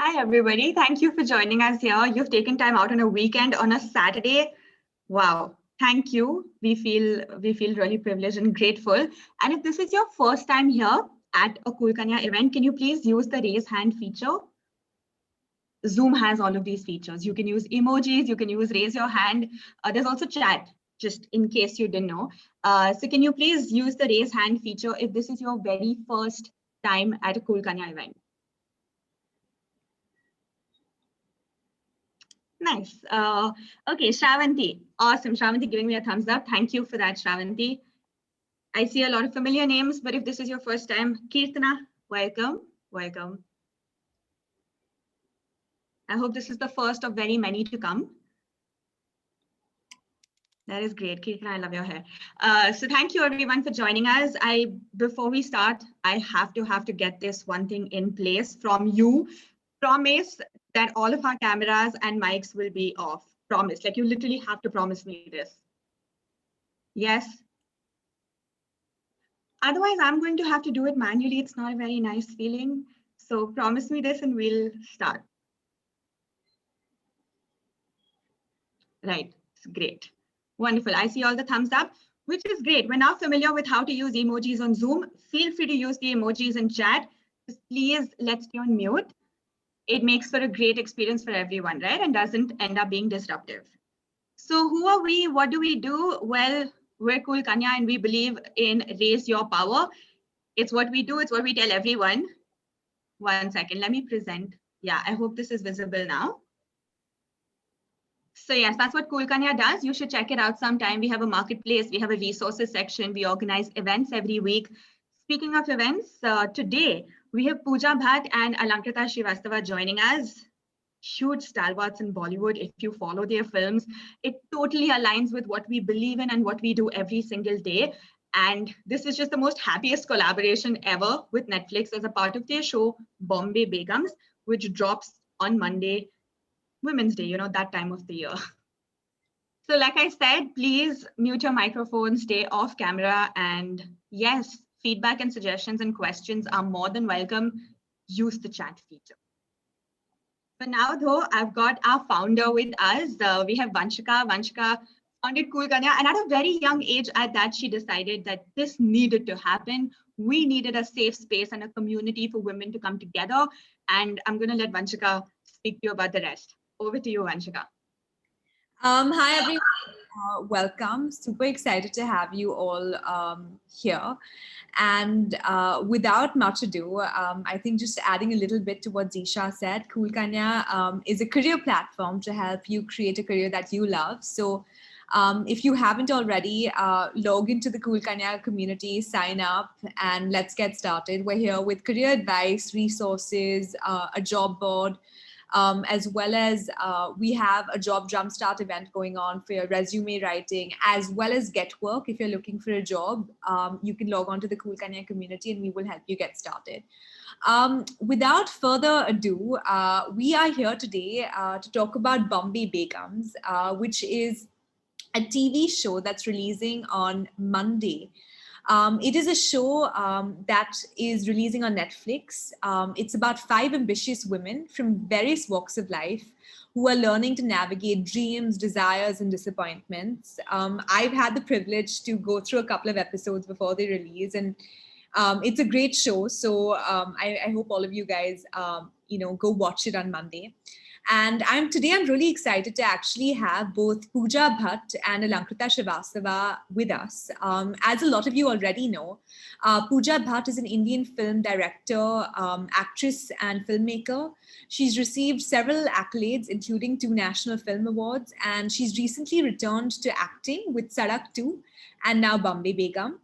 Hi, everybody. Thank you for joining us here. You've taken time out on a weekend, on a Saturday. Wow. Thank you. We feel really privileged and grateful. And if this is your first time here at a Cool Kanya event, can you please use the raise hand feature? Zoom has all of these features. You can use emojis, you can use raise your hand. There's also chat, just in case you didn't know. So can you please use the raise hand feature if this is your very first time at a Cool Kanya event? Nice. Okay, Shravanti. Awesome. Shravanti giving me a thumbs up. Thank you for that, Shravanti. I see a lot of familiar names, but if this is your first time, Kirtana, welcome. Welcome. I hope this is the first of very many to come. That is great, Kirtana. I love your hair. So thank you everyone for joining us. Before we start, I have to get this one thing in place from you. Promise that all of our cameras and mics will be off. Promise. Like you literally have to promise me this. Yes. Otherwise, I'm going to have to do it manually. It's not a very nice feeling. So promise me this and we'll start. Right, great. Wonderful. I see all the thumbs up, which is great. We're now familiar with how to use emojis on Zoom. Feel free to use the emojis in chat. Just please let's stay on mute. It makes for a great experience for everyone, right? And doesn't end up being disruptive. So who are we? What do we do? Well, we're Cool Kanya and we believe in raise your power. It's what we do. It's what we tell everyone. One second, let me present. Yeah, I hope this is visible now. So yes, that's what Cool Kanya does. You should check it out sometime. We have a marketplace. We have a resources section. We organize events every week. Speaking of events, today we have Pooja Bhatt and Alankrita Srivastava joining us. Huge stalwarts in Bollywood. If you follow their films, it totally aligns with what we believe in and what we do every single day. And this is just the most happiest collaboration ever with Netflix as a part of their show, Bombay Begums, which drops on Monday, Women's Day, that time of the year. So like I said, please mute your microphone, stay off camera. And yes, feedback and suggestions and questions are more than welcome. Use the chat feature. For now, though, I've got our founder with us. We have Vanshika. Vanshika founded Cool Kanya, and at a very young age at that, she decided that this needed to happen. We needed a safe space and a community for women to come together. And I'm going to let Vanshika speak to you about the rest. Over to you, Vanshika. Hi, everyone. Welcome. Super excited to have you all here. And without much ado, I think just adding a little bit to what Zisha said, Cool Kanya is a career platform to help you create a career that you love. So if you haven't already, log into the Cool Kanya community, sign up, and let's get started. We're here with career advice, resources, a job board, as well as we have a job jumpstart event going on for your resume writing, as well as get work. If you're looking for a job, you can log on to the Cool Kanya community and we will help you get started. Without further ado, we are here today to talk about Bombay Begums, which is a TV show that's releasing on Monday. It is a show that is releasing on Netflix. It's about 5 ambitious women from various walks of life who are learning to navigate dreams, desires, and disappointments. I've had the privilege to go through a couple of episodes before they release, and it's a great show. So I hope all of you guys, go watch it on Monday. And I'm really excited to actually have both Pooja Bhatt and Alankrita Srivastava with us. As a lot of you already know, Pooja Bhatt is an Indian film director, actress, and filmmaker. She's received several accolades, including 2 National Film Awards, and she's recently returned to acting with Sadak 2 and now Bombay Begum.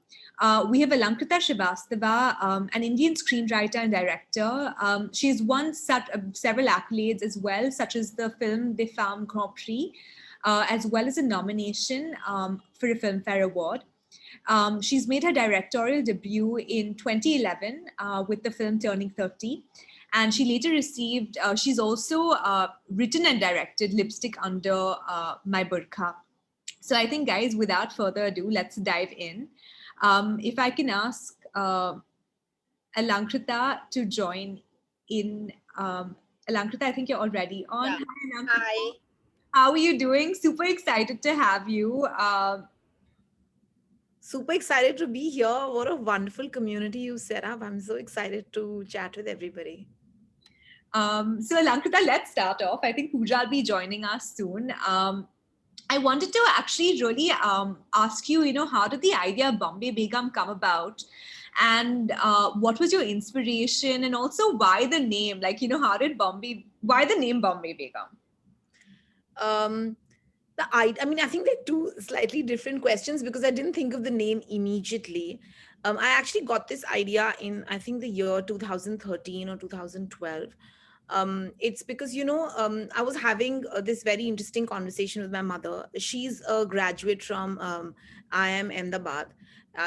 We have Alankrita Srivastava, an Indian screenwriter and director. She's won several accolades as well, such as the film Des Femmes Grand Prix, as well as a nomination for a Filmfare Award. She's made her directorial debut in 2011 with the film Turning 30. And she later received, she's also written and directed Lipstick Under My Burqa. So I think, guys, without further ado, let's dive in. If I can ask Alankrita to join in Alankrita, I think you're already on. Yeah. Hi, Alankrita. Hi. How are you doing? Super excited to have you. Super excited to be here. What a wonderful community you set up. I'm so excited to chat with everybody. So, Alankrita, let's start off. I think Pooja will be joining us soon. I wanted to actually really ask you, how did the idea of Bombay Begum come about? And what was your inspiration? And also, why the name? Like, why the name Bombay Begum? Um, I mean, I think they're two slightly different questions because I didn't think of the name immediately. I actually got this idea in, I think, the year 2013 or 2012. It's because, I was having this very interesting conversation with my mother. She's a graduate from IIM Ahmedabad.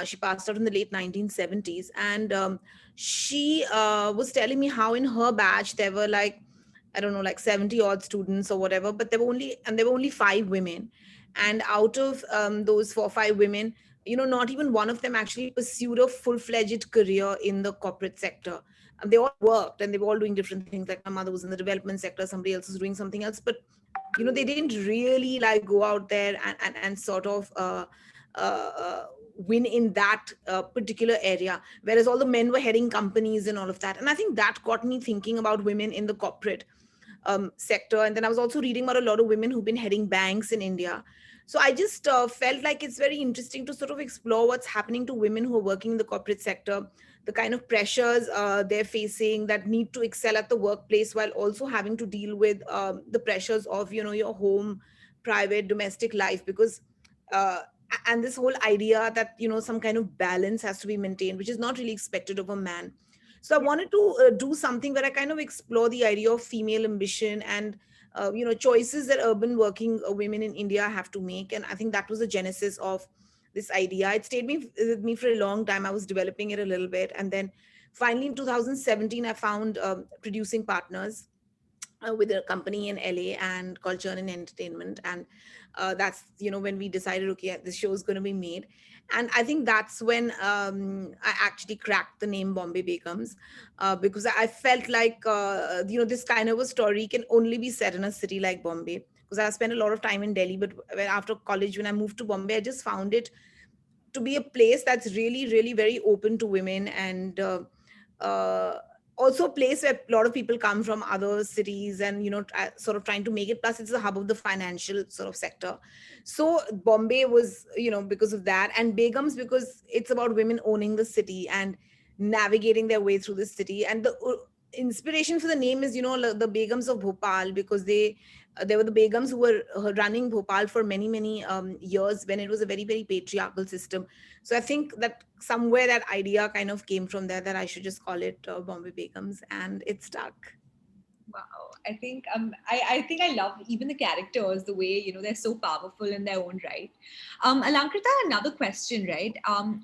She passed out in the late 1970s. And she was telling me how in her batch there were like, I don't know, like 70 odd students or whatever, but there were only five women. And out of those 4 or 5 women, not even one of them actually pursued a full-fledged career in the corporate sector. They all worked and they were all doing different things. Like my mother was in the development sector, somebody else was doing something else, but they didn't really like go out there and sort of win in that particular area, whereas all the men were heading companies and all of that. And I think that got me thinking about women in the corporate sector. And then I was also reading about a lot of women who've been heading banks in India. So I just felt like it's very interesting to sort of explore what's happening to women who are working in the corporate sector, the kind of pressures they're facing, that need to excel at the workplace while also having to deal with the pressures of your home, private, domestic life. Because uh, and this whole idea that some kind of balance has to be maintained, which is not really expected of a man. So I wanted to do something where I kind of explore the idea of female ambition and choices that urban working women in India have to make. And I think that was the genesis of this idea. It stayed with me for a long time. I was developing it a little bit, and then finally in 2017 I found producing partners with a company in LA and called Churn Entertainment. And that's when we decided, okay, this show is going to be made. And I think that's when I actually cracked the name Bombay Begums, because I felt like this kind of a story can only be set in a city like Bombay. Because I spent a lot of time in Delhi, but after college, when I moved to Bombay, I just found it to be a place that's really, really very open to women, and uh, also a place where a lot of people come from other cities and sort of trying to make it. Plus it's the hub of the financial sort of sector. So Bombay was, because of that, and Begums because it's about women owning the city and navigating their way through the city. And the inspiration for the name is the Begums of Bhopal, because they were the Begums who were running Bhopal for many, many years, when it was a very, very patriarchal system. So I think that somewhere that idea kind of came from there, that I should just call it Bombay Begums, and it stuck. Wow, I think I love even the characters, the way they're so powerful in their own right. Alankrita, another question, right?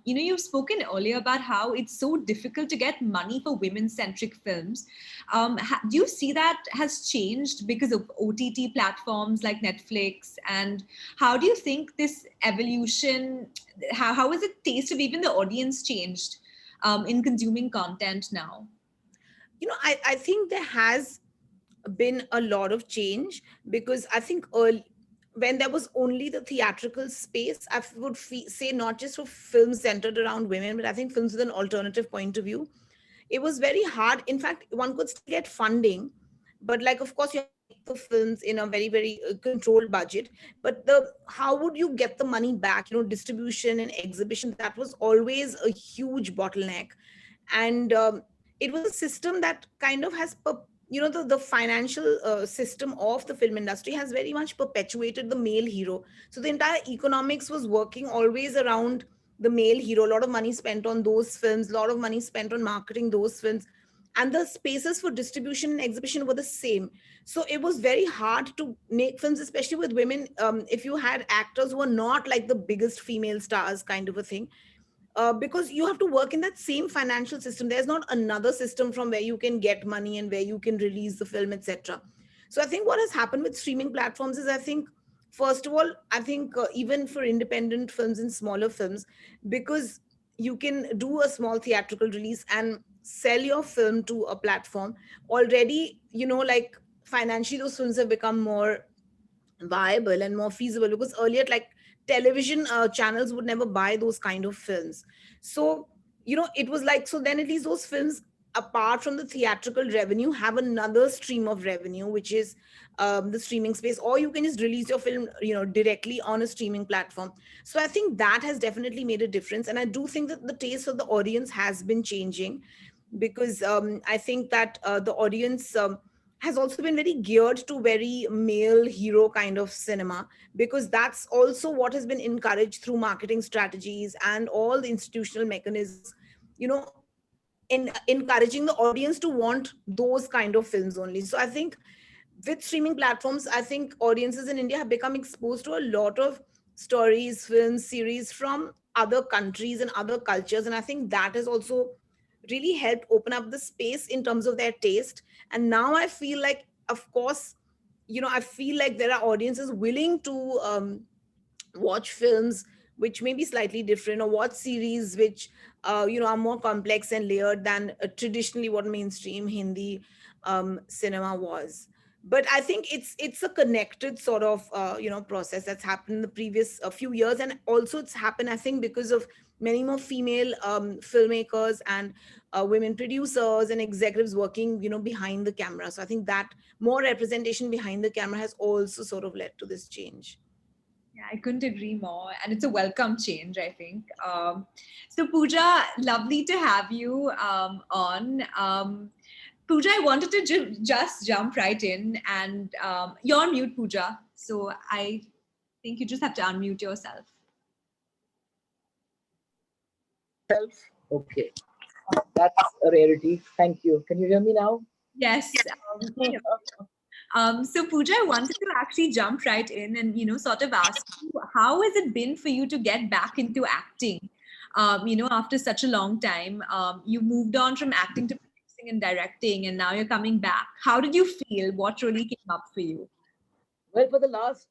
You've spoken earlier about how it's so difficult to get money for women-centric films. Do you see that has changed because of OTT platforms like Netflix? And how do you think this evolution, how has the taste of even the audience changed in consuming content now? I think there has been a lot of change, because I think early, when there was only the theatrical space, I would say, not just for films centered around women, but I think films with an alternative point of view, it was very hard. In fact, one could still get funding, but like, of course, you have to make the films in a very, very controlled budget. But the how would you get the money back? Distribution and exhibition, that was always a huge bottleneck. And it was a system that kind of has the financial system of the film industry has very much perpetuated the male hero. So the entire economics was working always around the male hero. A lot of money spent on those films, a lot of money spent on marketing those films, and the spaces for distribution and exhibition were the same. So it was very hard to make films, especially with women, if you had actors who were not like the biggest female stars kind of a thing, because you have to work in that same financial system. There's not another system from where you can get money and where you can release the film, etc. So I think what has happened with streaming platforms is, I think, first of all, I think even for independent films and smaller films, because you can do a small theatrical release and sell your film to a platform, already, like financially, those films have become more viable and more feasible, because earlier, like, television channels would never buy those kind of films. So, it was like, so then at least those films, apart from the theatrical revenue, have another stream of revenue, which is the streaming space, or you can just release your film, directly on a streaming platform. So I think that has definitely made a difference, and I do think that the taste of the audience has been changing, because I think that the audience has also been very geared to very male hero kind of cinema, because that's also what has been encouraged through marketing strategies and all the institutional mechanisms, you know in encouraging the audience to want those kind of films only. So I think with streaming platforms, I think audiences in India have become exposed to a lot of stories, films, series from other countries and other cultures. And I think that has also really helped open up the space in terms of their taste. And now I feel like, of course, I feel like there are audiences willing to watch films which may be slightly different, or watch series which are more complex and layered than traditionally what mainstream Hindi cinema was. But I think it's a connected sort of process that's happened in the previous few years, and also it's happened, I think, because of many more female filmmakers and women producers and executives working behind the camera. So I think that more representation behind the camera has also sort of led to this change. Yeah, I couldn't agree more. And it's a welcome change, I think. So, Pooja, lovely to have you on. Pooja, I wanted to just jump right in, and you're on mute, Pooja. So, I think you just have to unmute yourself. Okay, that's a rarity. Thank you. Can you hear me now? Yes. So Pooja, I wanted to actually jump right in and sort of ask you, how has it been for you to get back into acting? After such a long time, you moved on from acting to producing and directing, and now you're coming back. How did you feel? What really came up for you? Well, for the last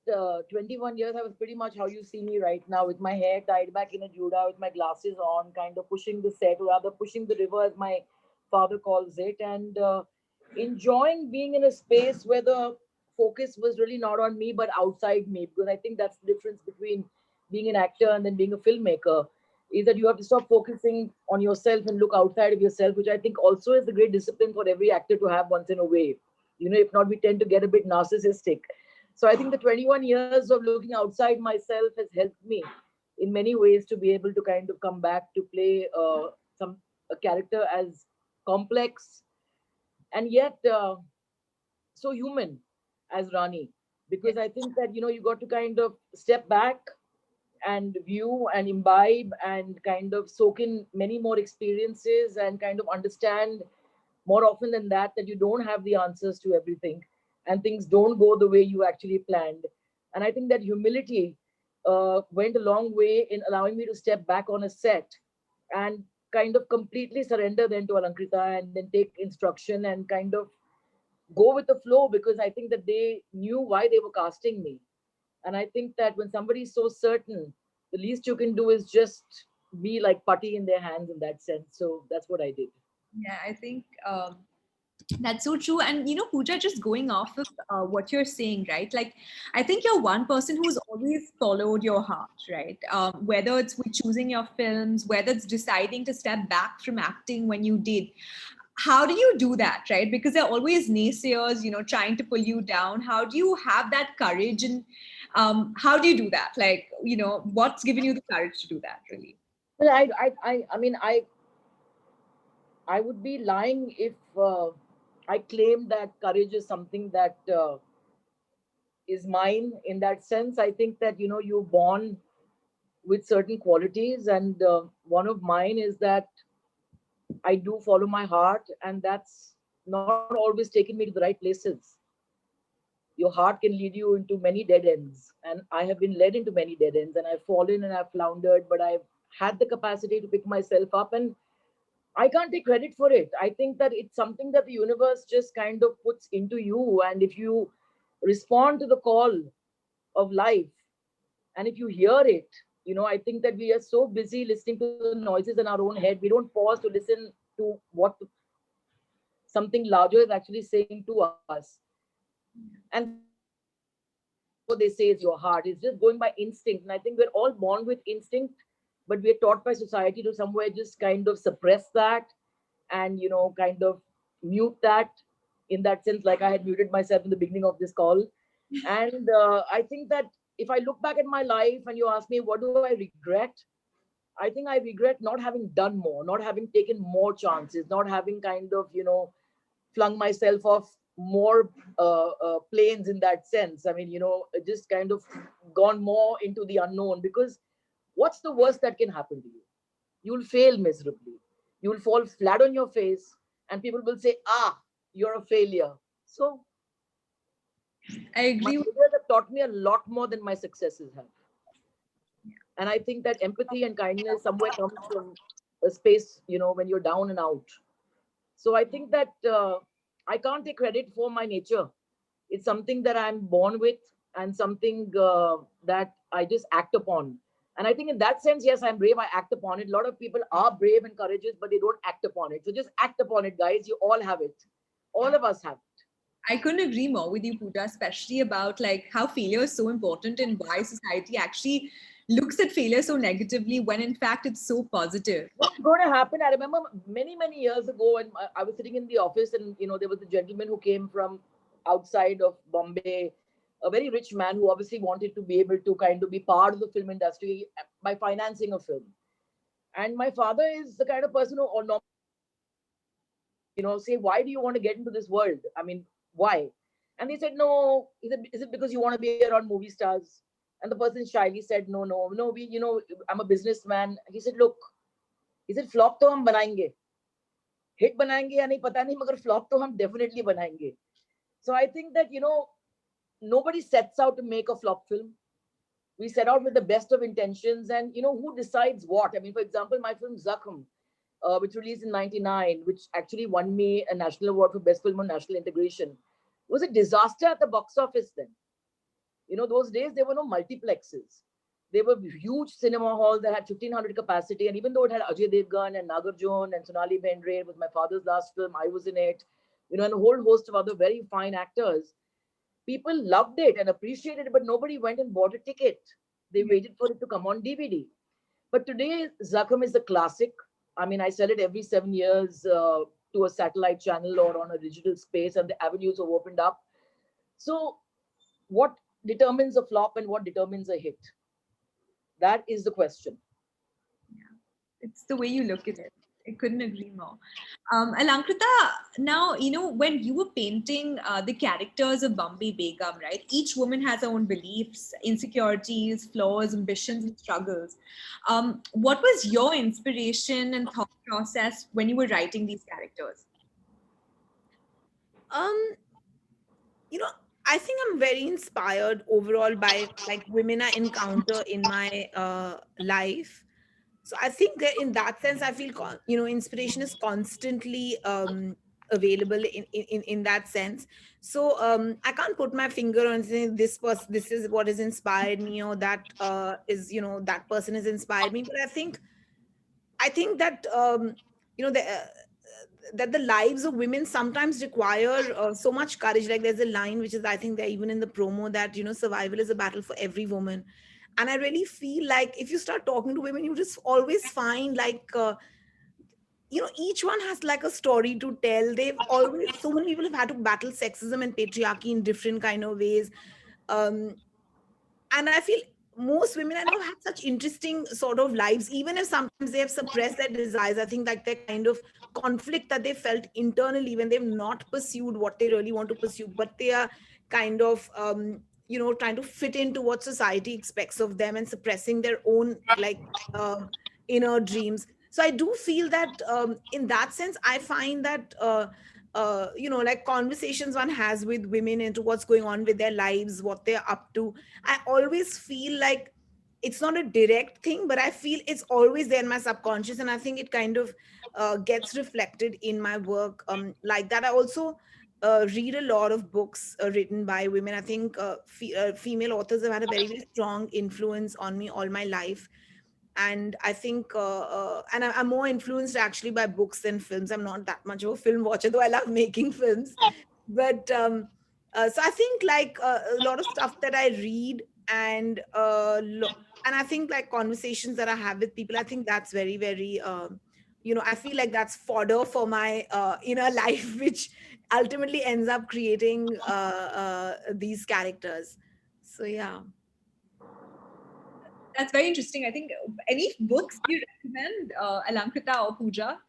21 years, I was pretty much how you see me right now, with my hair tied back in a juda, with my glasses on, kind of pushing the set, or rather pushing the river, as my father calls it, and enjoying being in a space where the focus was really not on me, but outside me. Because I think that's the difference between being an actor and then being a filmmaker, is that you have to stop focusing on yourself and look outside of yourself, which I think also is a great discipline for every actor to have once in a way. If not, we tend to get a bit narcissistic. So I think the 21 years of looking outside myself has helped me in many ways to be able to kind of come back to play a character as complex and yet so human as Rani. Because I think that you got to kind of step back and view and imbibe and kind of soak in many more experiences and kind of understand more often than that you don't have the answers to everything, and things don't go the way you actually planned. And I think that humility went a long way in allowing me to step back on a set and kind of completely surrender then to Alankrita, and then take instruction and kind of go with the flow, because I think that they knew why they were casting me. And I think that when somebody is so certain, the least you can do is just be like putty in their hands in that sense. So that's what I did. Yeah, I think that's so true. And Pooja, just going off of what you're saying, right? Like, I think you're one person who's always followed your heart, right? Whether it's with choosing your films, whether it's deciding to step back from acting when you did. How do you do that, right? Because there are always naysayers, trying to pull you down. How do you have that courage, and how do you do that? Like, what's given you the courage to do that, really? Well, I mean, I would be lying if I claimed that courage is something that is mine. In that sense, I think that you're born with certain qualities, and one of mine is that I do follow my heart, and that's not always taken me to the right places. Your heart can lead you into many dead ends, and I have been led into many dead ends, and I've fallen and I've floundered, but I've had the capacity to pick myself up, and I can't take credit for it. I think that it's something that the universe just kind of puts into you. And if you respond to the call of life, and if you hear it, I think that we are so busy listening to the noises in our own head. We don't pause to listen to what something larger is actually saying to us. And what they say is your heart. It's just going by instinct. And I think we're all born with instinct, but we're taught by society to somewhere just kind of suppress that and, kind of mute that in that sense, like I had muted myself in the beginning of this call. And I think that if I look back at my life and you ask me, what do I regret? I think I regret not having done more, not having taken more chances, not having kind of, flung myself off more planes in that sense. I mean, just kind of gone more into the unknown, because what's the worst that can happen to you? You'll fail miserably. You'll fall flat on your face, and people will say, you're a failure. So I my agree. failures have taught me a lot more than my successes have. And I think that empathy and kindness somewhere comes from a space, when you're down and out. So I think that I can't take credit for my nature. It's something that I'm born with, and something that I just act upon. And I think in that sense, yes, I'm brave. I act upon it. A lot of people are brave and courageous, but they don't act upon it. So just act upon it, guys. You all have it. All of us have it. I couldn't agree more with you, Pooja, especially about like how failure is so important and why society actually looks at failure so negatively when in fact it's so positive. What's going to happen? I remember many, many years ago when I was sitting in the office, and there was a gentleman who came from outside of Bombay, a very rich man who obviously wanted to be able to kind of be part of the film industry by financing a film. And my father is the kind of person who, or say, why do you want to get into this world? I mean, why? And he said, no. He said, is it because you want to be around movie stars? And the person shyly said, no, no, no. I'm a businessman. He said, look, he said, flop to hum banayenge. Hit banayenge ya nahi pata nahi, magar flop to hum definitely banayenge. So I think that, nobody sets out to make a flop film. We set out with the best of intentions, and, who decides what? I mean, for example, my film Zakham, which released in 99, which actually won me a national award for best film on national integration, was a disaster at the box office then. Those days there were no multiplexes. There were huge cinema halls that had 1,500 capacity. And even though it had Ajay Devgan and Nagarjuna and Sonali Bendre, it was my father's last film, I was in it, and a whole host of other very fine actors, people loved it and appreciated it, but nobody went and bought a ticket. They waited for it to come on DVD. But today, Zakham is a classic. I mean, I sell it every 7 years to a satellite channel or on a digital space, and the avenues have opened up. So what determines a flop and what determines a hit? That is the question. Yeah, it's the way you look at it. I couldn't agree more. Alankrita, now, when you were painting the characters of Bombay Begum, right? Each woman has her own beliefs, insecurities, flaws, ambitions, and struggles. What was your inspiration and thought process when you were writing these characters? I think I'm very inspired overall by like women I encounter in my life. So I think that in that sense, I feel inspiration is constantly available in that sense. So I can't put my finger on saying this person, this is what has inspired me, or that is that person has inspired me. But I think that that the lives of women sometimes require so much courage. Like there's a line which is, I think, there even in the promo, that survival is a battle for every woman. And I really feel like if you start talking to women, you just always find like each one has like a story to tell. They've always, so many people have had to battle sexism and patriarchy in different kind of ways. And I feel most women I know have had such interesting sort of lives, even if sometimes they have suppressed their desires. I think like their kind of conflict that they felt internally when they've not pursued what they really want to pursue, but they are kind of trying to fit into what society expects of them and suppressing their own like inner dreams. So I do feel that in that sense, I find that like conversations one has with women into what's going on with their lives, what they're up to, I always feel like it's not a direct thing, but I feel it's always there in my subconscious, and I think it kind of gets reflected in my work like that. I also read a lot of books written by women. I think female authors have had a very, very strong influence on me all my life. And I think, and I'm more influenced actually by books than films. I'm not that much of a film watcher, though I love making films. But so I think like a lot of stuff that I read, and and I think like conversations that I have with people, I think that's very, very, I feel like that's fodder for my inner life, which ultimately ends up creating these characters. So yeah. That's very interesting. I think any books you recommend, Alankrita or Pooja?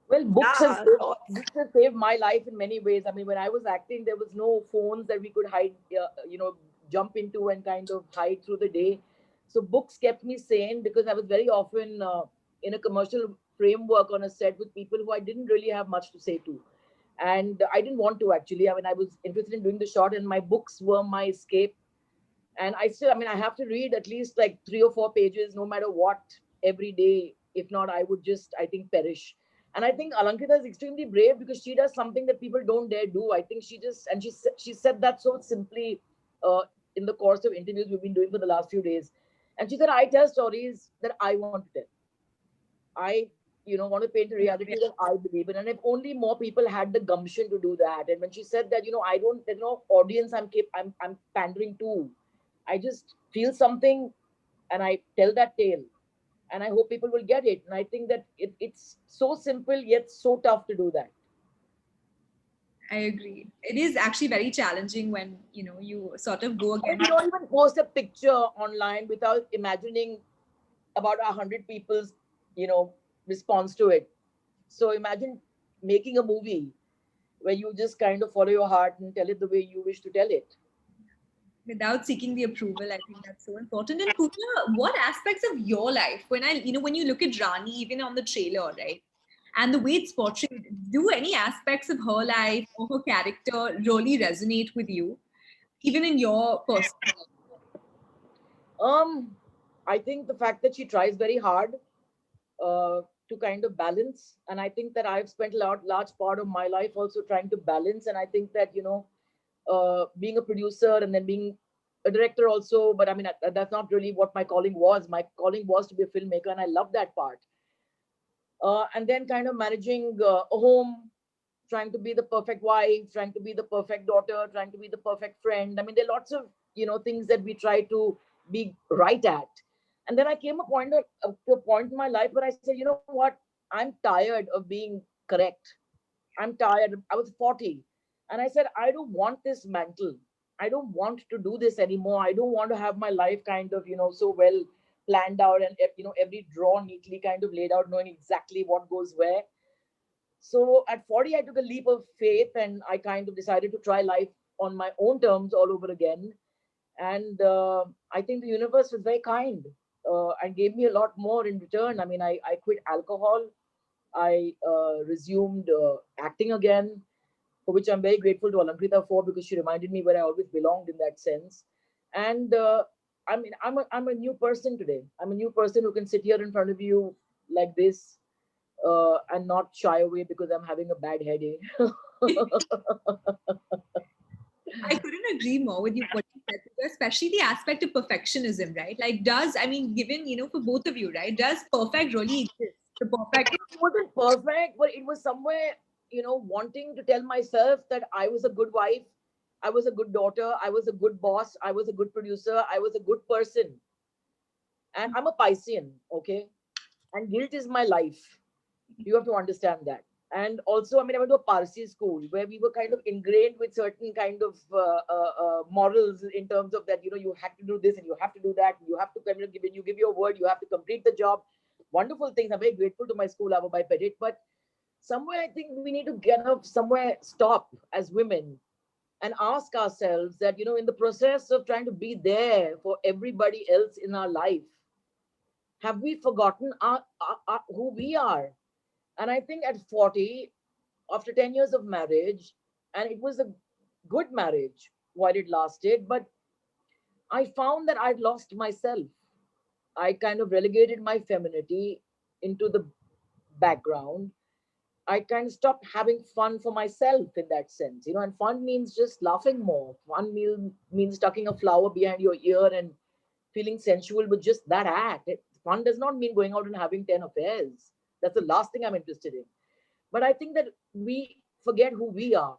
Well, Yeah, books have saved my life in many ways. I mean, when I was acting, there was no phones that we could hide, jump into and kind of hide through the day. So books kept me sane because I was very often in a commercial framework on a set with people who I didn't really have much to say to. And I didn't want to actually. I mean, I was interested in doing the shot, and my books were my escape. And I mean, I have to read at least like 3 or 4 pages no matter what every day. If not, I would just, I think, perish. And I think Alankita is extremely brave because she does something that people don't dare do. I think she just, and she said that so simply uh, in the course of interviews we've been doing for the last few days. And she said, I tell stories that I want to tell. I, want to paint a reality that I believe in. And if only more people had the gumption to do that. And when she said that, I don't, there's no audience I'm pandering to. I just feel something and I tell that tale. And I hope people will get it. And I think that it's so simple yet so tough to do that. I agree. It is actually very challenging when you sort of go I mean, against. you don't even post a picture online without imagining about 100 people's, you know, response to it. So imagine making a movie where you just kind of follow your heart and tell it the way you wish to tell it. Without seeking the approval. I think that's so important. And Pooja, what aspects of your life, when you look at Rani, even on the trailer, right, and the way it's portrayed, do any aspects of her life or her character really resonate with you, even in your personal life? Um, I think the fact that she tries very hard to kind of balance, and I think that I've spent large part of my life also trying to balance, and I think that being a producer and then being a director also, but I mean that's not really what my calling was. My calling was to be a filmmaker, and I love that part. And then kind of managing a home, trying to be the perfect wife, trying to be the perfect daughter, trying to be the perfect friend. I mean, there are lots of things that we try to be right at. And then I came to a point in my life where I said, you know what, I'm tired of being correct. I'm tired. I was 40, and I said, I don't want this mantle. I don't want to do this anymore. I don't want to have my life kind of so well planned out, and every draw neatly kind of laid out, knowing exactly what goes where. So at 40, I took a leap of faith and I kind of decided to try life on my own terms all over again. And I think the universe was very kind and gave me a lot more in return. I mean, I quit alcohol. I resumed acting again, for which I'm very grateful to Alankrita for, because she reminded me where I always belonged in that sense. And I mean, I'm a new person today. I'm a new person who can sit here in front of you like this and not shy away because I'm having a bad headache. I couldn't agree more with what you said, especially the aspect of perfectionism, right? Like, given, for both of you, right, does perfect really exist? The perfect. It wasn't perfect, but it was somewhere, wanting to tell myself that I was a good wife, I was a good daughter, I was a good boss, I was a good producer, I was a good person. And I'm a Piscean, okay? And guilt is my life. You have to understand that. And also, I mean, I went to a Parsi school where we were kind of ingrained with certain kind of morals in terms of that, you have to do this and you have to do that. And you have to kind of when you give your word, you have to complete the job. Wonderful things. I'm very grateful to my school, Avabai Petit. But somewhere I think we need to get up somewhere, stop as women and ask ourselves that, in the process of trying to be there for everybody else in our life, have we forgotten who we are? And I think at 40, after 10 years of marriage, and it was a good marriage while it lasted, but I found that I'd lost myself. I kind of relegated my femininity into the background. I kind of stopped having fun for myself in that sense, and fun means just laughing more. Fun means tucking a flower behind your ear and feeling sensual with just that act. Fun does not mean going out and having 10 affairs. That's the last thing I'm interested in. But I think that we forget who we are.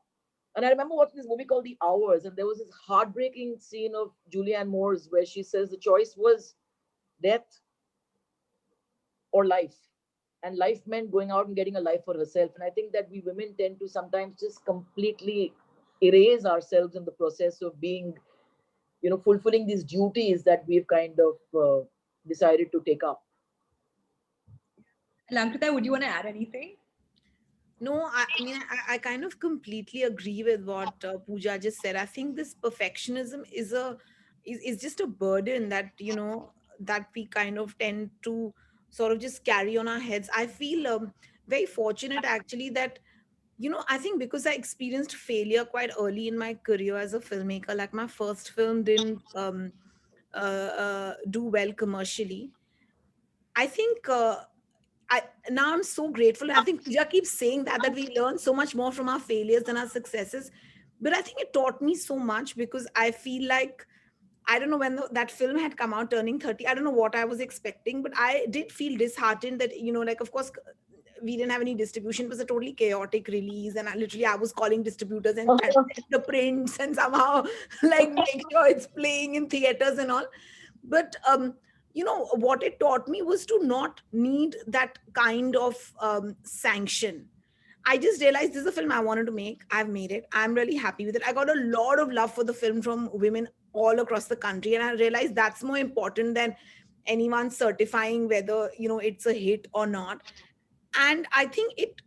And I remember watching this movie called The Hours, and there was this heartbreaking scene of Julianne Moore's where she says the choice was death or life. And life meant going out and getting a life for herself. And I think that we women tend to sometimes just completely erase ourselves in the process of being, fulfilling these duties that we've kind of decided to take up. Alankrita, would you want to add anything? No, I mean, I kind of completely agree with what Pooja just said. I think this perfectionism is just a burden that, that we kind of tend to sort of just carry on our heads. I feel very fortunate actually that, I think because I experienced failure quite early in my career as a filmmaker, like my first film didn't do well commercially. I think now I'm so grateful. I think Pooja keeps saying that we learn so much more from our failures than our successes. But I think it taught me so much because I feel like, I don't know when that film had come out, Turning 30. I don't know what I was expecting, but I did feel disheartened that, like, of course, we didn't have any distribution. It was a totally chaotic release. And I was calling distributors and trying to get the prints and somehow like make sure it's playing in theaters and all. But what it taught me was to not need that kind of sanction. I just realized this is a film I wanted to make. I've made it. I'm really happy with it. I got a lot of love for the film from women all across the country, and I realized that's more important than anyone certifying whether it's a hit or not. And I think it,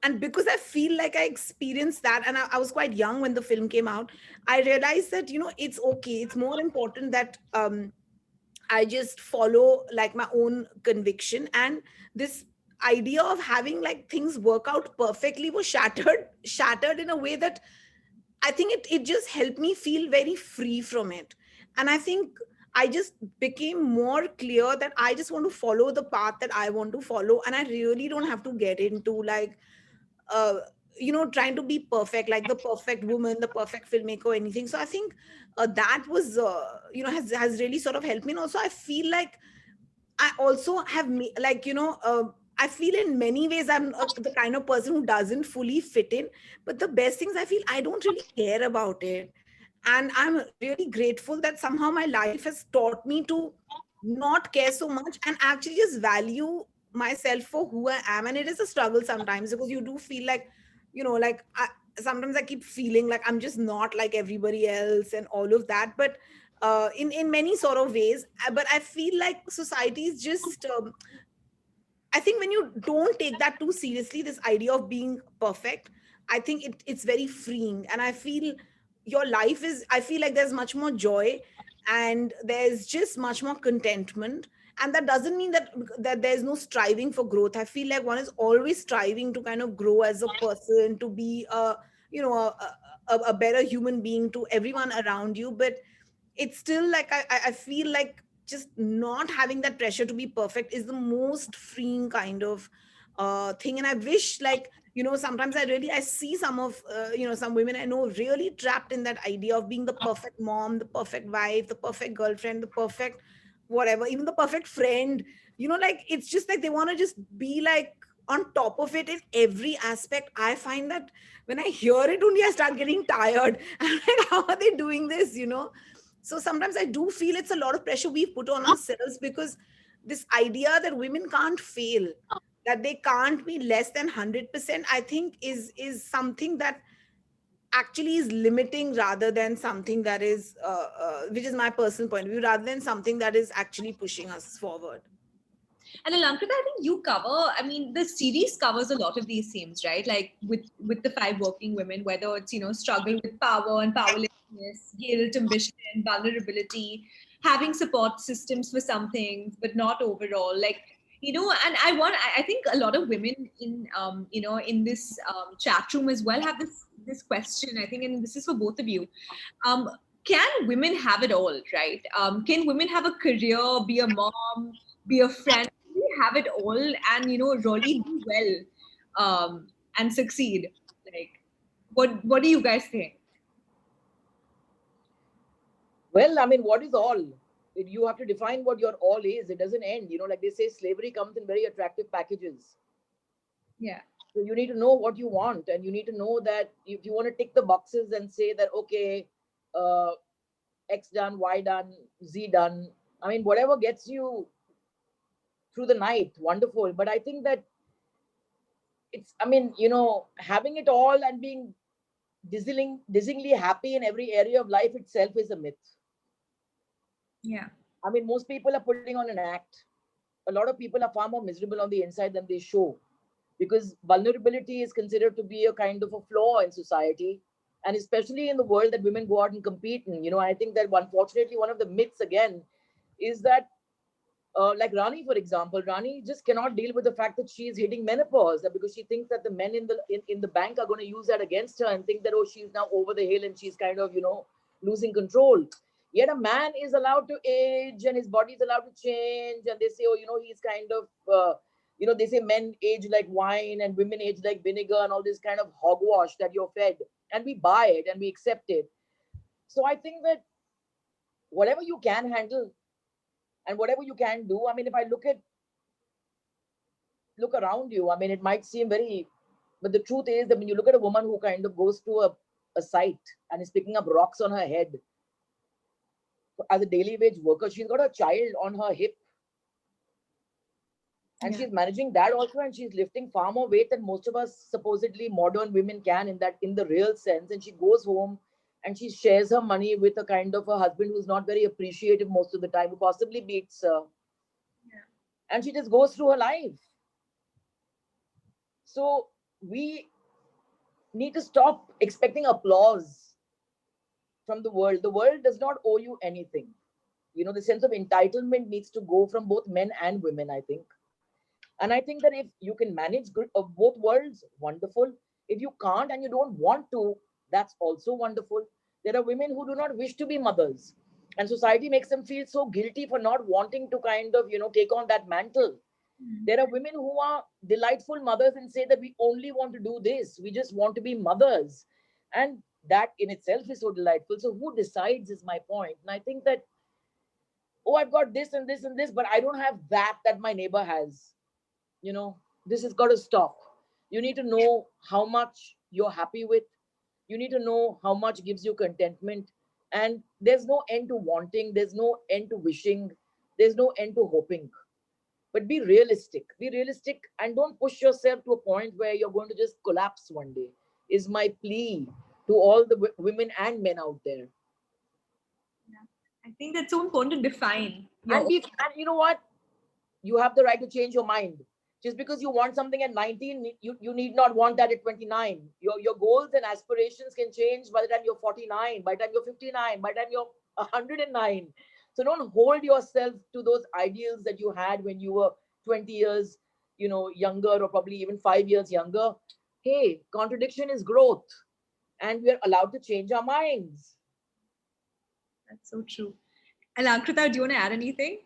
and because I feel like I experienced that, and I was quite young when the film came out, I realized that it's okay. It's more important that I just follow like my own conviction. And this idea of having like things work out perfectly was shattered in a way that I think it just helped me feel very free from it. And I think I just became more clear that I just want to follow the path that I want to follow. And I really don't have to get into like uh, trying to be perfect, like the perfect woman, the perfect filmmaker, or anything. So I think that was, has really sort of helped me. And also, I feel like I also have, I feel in many ways I'm the kind of person who doesn't fully fit in. But the best things I feel I don't really care about it. And I'm really grateful that somehow my life has taught me to not care so much and actually just value myself for who I am. And it is a struggle sometimes because you do feel like, sometimes I keep feeling like I'm just not like everybody else and all of that. But in many sort of ways, but I feel like society is just I think when you don't take that too seriously, this idea of being perfect, I think it's very freeing. And I feel your life is, I feel like there's much more joy and there's just much more contentment. And that doesn't mean that there's no striving for growth. I feel like one is always striving to kind of grow as a person, to be a better human being to everyone around you. But it's still like I feel like just not having that pressure to be perfect is the most freeing kind of thing. And I wish, like, sometimes I see some of some women I know really trapped in that idea of being the perfect mom, the perfect wife, the perfect girlfriend, the perfect whatever, even the perfect friend. Like, it's just like they want to just be like on top of it in every aspect. I find that when I hear it only I start getting tired. I'm like, how are they doing this? So sometimes I do feel it's a lot of pressure we've put on ourselves, because this idea that women can't fail, that they can't be less than 100%, I think is something that actually is limiting rather than something that is, which is my personal point of view, rather than something that is actually pushing us forward. And Alankrita, I think you cover, I mean, the series covers a lot of these themes, right? Like with the five working women, whether it's, struggle with power and powerlessness, guilt, ambition, vulnerability, having support systems for some things, but not overall. Like, and I think a lot of women in, in this chat room as well have this question, I think, and this is for both of you. Can women have it all, right? Can women have a career, be a mom, be a friend, have it all, and really do well and succeed? Like, what do you guys think? Well, I mean, what is all? You have to define what your all is. It doesn't end. Like they say, slavery comes in very attractive packages. Yeah. So you need to know what you want, and you need to know that if you want to tick the boxes and say that, okay, uh, X done, Y done, Z done. I mean, whatever gets you through the night, wonderful. But I think that having it all and being dizzyingly happy in every area of life itself is a myth. Yeah. I mean, most people are putting on an act. A lot of people are far more miserable on the inside than they show, because vulnerability is considered to be a kind of a flaw in society, and especially in the world that women go out and compete in. I think that unfortunately one of the myths again is that, like Rani, for example, Rani just cannot deal with the fact that she is hitting menopause, because she thinks that the men in the bank are going to use that against her and think that, oh, she's now over the hill and she's kind of losing control. Yet a man is allowed to age and his body is allowed to change, and they say, oh, he's kind of they say men age like wine and women age like vinegar and all this kind of hogwash that you're fed, and we buy it and we accept it. So I think that whatever you can handle and whatever you can do, I mean, if I look around you, I mean, it might seem very, but the truth is that when you look at a woman who kind of goes to a site and is picking up rocks on her head as a daily wage worker, she's got a child on her hip, and Yeah. she's managing that also, and she's lifting far more weight than most of us supposedly modern women can, in the real sense. And she goes home and she shares her money with a kind of a husband who's not very appreciative most of the time, who possibly beats her. Yeah. And she just goes through her life. So we need to stop expecting applause from the world. The world does not owe you anything. The sense of entitlement needs to go from both men and women, I think. And I think that if you can manage good of both worlds, wonderful. If you can't and you don't want to, that's also wonderful. There are women who do not wish to be mothers, and society makes them feel so guilty for not wanting to kind of, take on that mantle. There are women who are delightful mothers and say that we only want to do this. We just want to be mothers. And that in itself is so delightful. So who decides is my point. And I think that, oh, I've got this and this and this, but I don't have that my neighbor has. This has got to stop. You need to know how much you're happy with. You need to know how much gives you contentment. And there's no end to wanting. There's no end to wishing. There's no end to hoping. But be realistic. Be realistic and don't push yourself to a point where you're going to just collapse one day, is my plea to all the women and men out there. I think that's so important to define. And you know what? You have the right to change your mind. Just because you want something at 19, you need not want that at 29. Your goals and aspirations can change by the time you're 49, by the time you're 59, by the time you're 109. So don't hold yourself to those ideals that you had when you were 20 years, younger, or probably even 5 years younger. Hey, contradiction is growth, and we're allowed to change our minds. That's so true. Alankrita, do you want to add anything?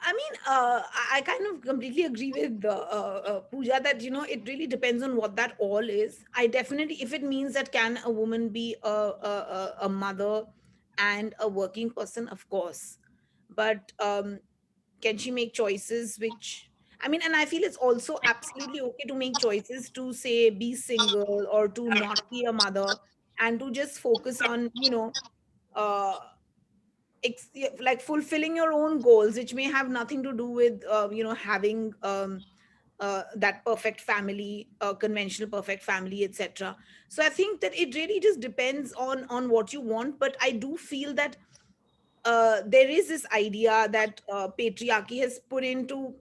I mean, I kind of completely agree with Pooja that, it really depends on what that all is. I definitely, if it means that can a woman be a mother and a working person, of course. But can she make choices which, I mean, and I feel it's also absolutely okay to make choices to say be single or to not be a mother and to just focus on, uh, like fulfilling your own goals, which may have nothing to do with having that perfect family, conventional perfect family, etc. So I think that it really just depends on what you want. But I do feel that there is this idea that patriarchy has put into,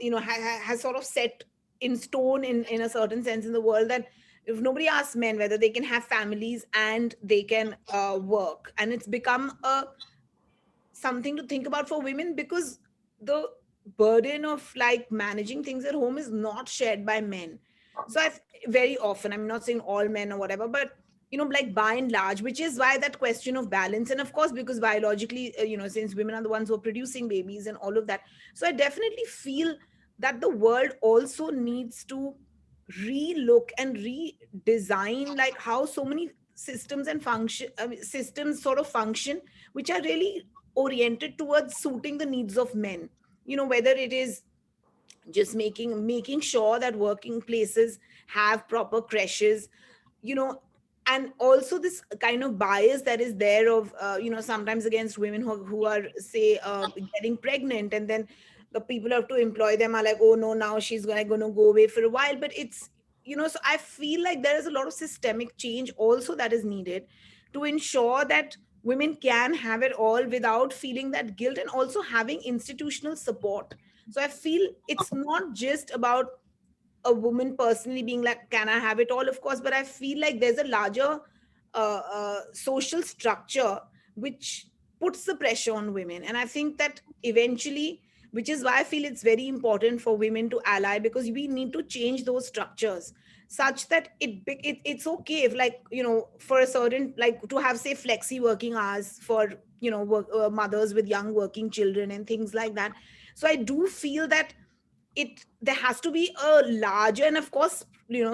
has sort of set in stone in a certain sense in the world, that if nobody asks men whether they can have families and they can work, and it's become a something to think about for women, because the burden of like managing things at home is not shared by men. So I very often, I'm not saying all men or whatever, but like by and large, which is why that question of balance, and of course because biologically, since women are the ones who are producing babies and all of that. So I definitely feel that the world also needs to relook and redesign like how so many systems and function, systems sort of function, which are really oriented towards suiting the needs of men. Whether it is just making sure that working places have proper creches, you know and also this kind of bias that is there of sometimes against women who are, say, getting pregnant, and then the people who have to employ them are like, oh no, now she's gonna go away for a while. But it's, so I feel like there is a lot of systemic change also that is needed to ensure that women can have it all without feeling that guilt, and also having institutional support. So I feel it's not just about a woman personally being like, can I have it all? Of course, but I feel like there's a larger social structure which puts the pressure on women. And I think that eventually, which is why I feel it's very important for women to ally, because we need to change those structures such that it's okay if, like, for a certain, like, to have, say, flexi working hours for mothers with young working children and things like that. So I do feel that there has to be a larger, and of course,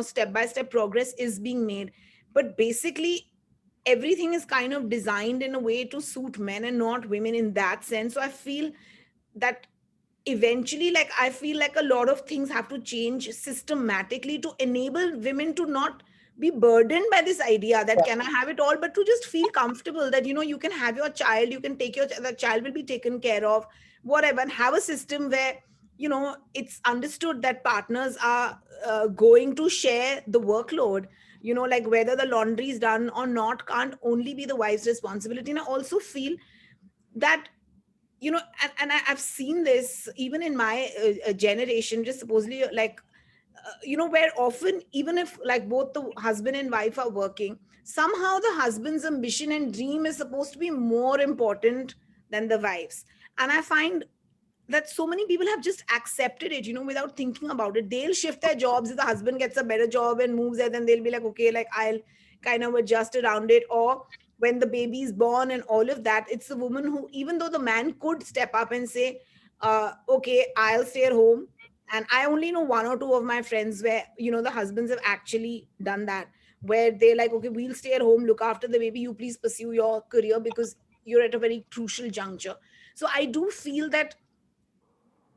step by step progress is being made, but basically everything is kind of designed in a way to suit men and not women in that sense. So I feel that eventually, like, I feel like a lot of things have to change systematically to enable women to not be burdened by this idea that, can I have it all, but to just feel comfortable that, you can have your child, you can take the child will be taken care of, whatever, and have a system where it's understood that partners are going to share the workload. Like, whether the laundry is done or not can't only be the wife's responsibility. And I also feel that, I've seen this even in my generation, just supposedly, like, where often, even if, like, both the husband and wife are working, somehow the husband's ambition and dream is supposed to be more important than the wife's. And I find that so many people have just accepted it, without thinking about it. They'll shift their jobs if the husband gets a better job and moves there, then they'll be like, okay, like, I'll kind of adjust around it. Or when the baby is born and all of that, it's the woman who, even though the man could step up and say, okay, I'll stay at home. And I only know one or two of my friends where, the husbands have actually done that, where they're like, okay, we'll stay at home, look after the baby, you please pursue your career because you're at a very crucial juncture. So I do feel that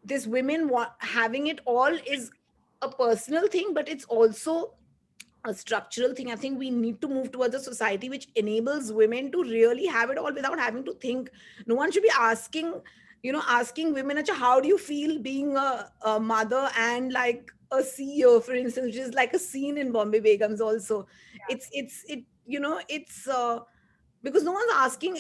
this women having it all is a personal thing, but it's also a structural thing. I think we need to move towards a society which enables women to really have it all without having to think. No one should be asking women, "Acha, how do you feel being a mother and like a CEO, for instance," which is like a scene in Bombay Begums also. Yeah. It's because no one's asking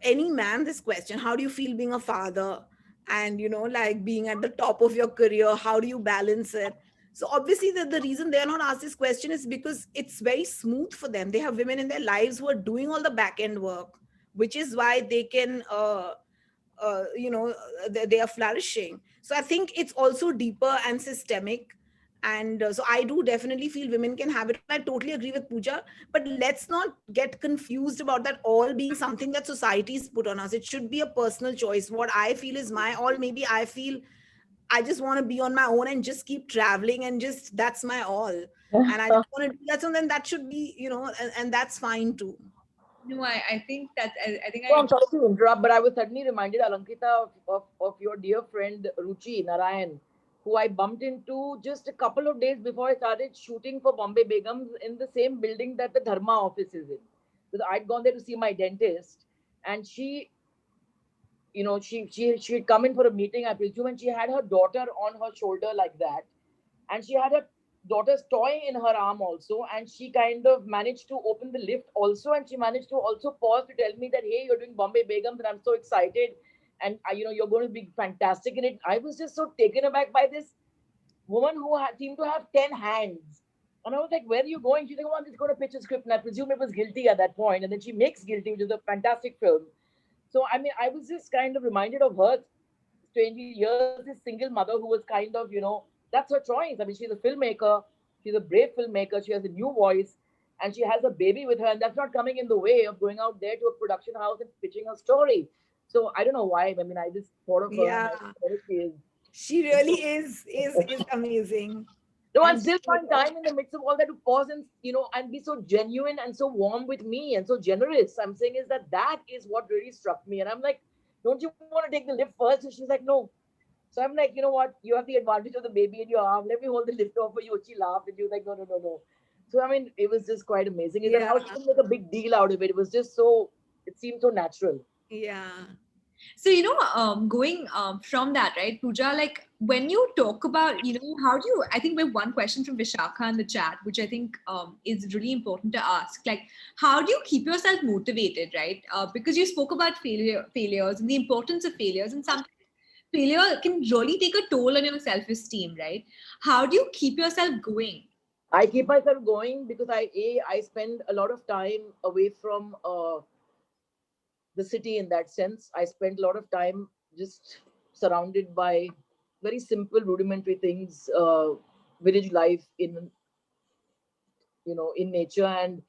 any man this question: how do you feel being a father, and like being at the top of your career, how do you balance it? So obviously the reason they're not asked this question is because it's very smooth for them. They have women in their lives who are doing all the back end work, which is why they can they are flourishing. So I think it's also deeper and systemic. And so I do definitely feel women can have it all. I totally agree with Pooja, but let's not get confused about that all being something that society's put on us. It should be a personal choice. What I feel is my all. Maybe I feel I just want to be on my own and just keep traveling, and just that's my all. And I just want to do that. So then that should be, and that's fine too. No, I think that I think So I I'm sorry to interrupt, but I was suddenly reminded, Alankita, of your dear friend Ruchi Narayan, who I bumped into just a couple of days before I started shooting for Bombay Begums in the same building that the Dharma office is in. So I'd gone there to see my dentist, and she, she'd come in for a meeting, I presume, and she had her daughter on her shoulder like that, and she had her daughter's toy in her arm also, and she kind of managed to open the lift also, and she managed to also pause to tell me that, hey, you're doing Bombay Begums and I'm so excited, and you're going to be fantastic in it. I was just so taken aback by this woman who seemed to have 10 hands. And I was like, where are you going? She's like, oh, I'm just going to pitch a script. And I presume it was Guilty at that point. And then she makes Guilty, which is a fantastic film. So, I mean, I was just kind of reminded of her, strangely, years, this single mother who was kind of, that's her choice. I mean, she's a filmmaker, she's a brave filmmaker, she has a new voice, and she has a baby with her, and that's not coming in the way of going out there to a production house and pitching her story. So I don't know why. I mean, I just thought of her and Yeah, I thought she is. she really is amazing. No, I And still find time in the midst of all that to pause and, and be so genuine and so warm with me and so generous. I'm saying is that is what really struck me. And I'm like, don't you want to take the lift first? And she's like, no. So I'm like, you know what? You have the advantage of the baby in your arm. Let me hold the lift off for you. She laughed and she was like, no, no, no, no. So, I mean, it was just quite amazing. Is that how she yeah, didn't make a big deal out of it? It was just so, it seemed so natural. yeah. So, going from that, right, Pooja, like when you talk about, how do you, I think we have one question from Vishakha in the chat, which I think is really important to ask. Like, how do you keep yourself motivated, right? Because you spoke about failures and the importance of failures, and sometimes failure can really take a toll on your self-esteem, right? How do you keep yourself going? I keep myself going because I spend a lot of time away from the city in that sense. I spent a lot of time just surrounded by very simple, rudimentary things, village life in nature. And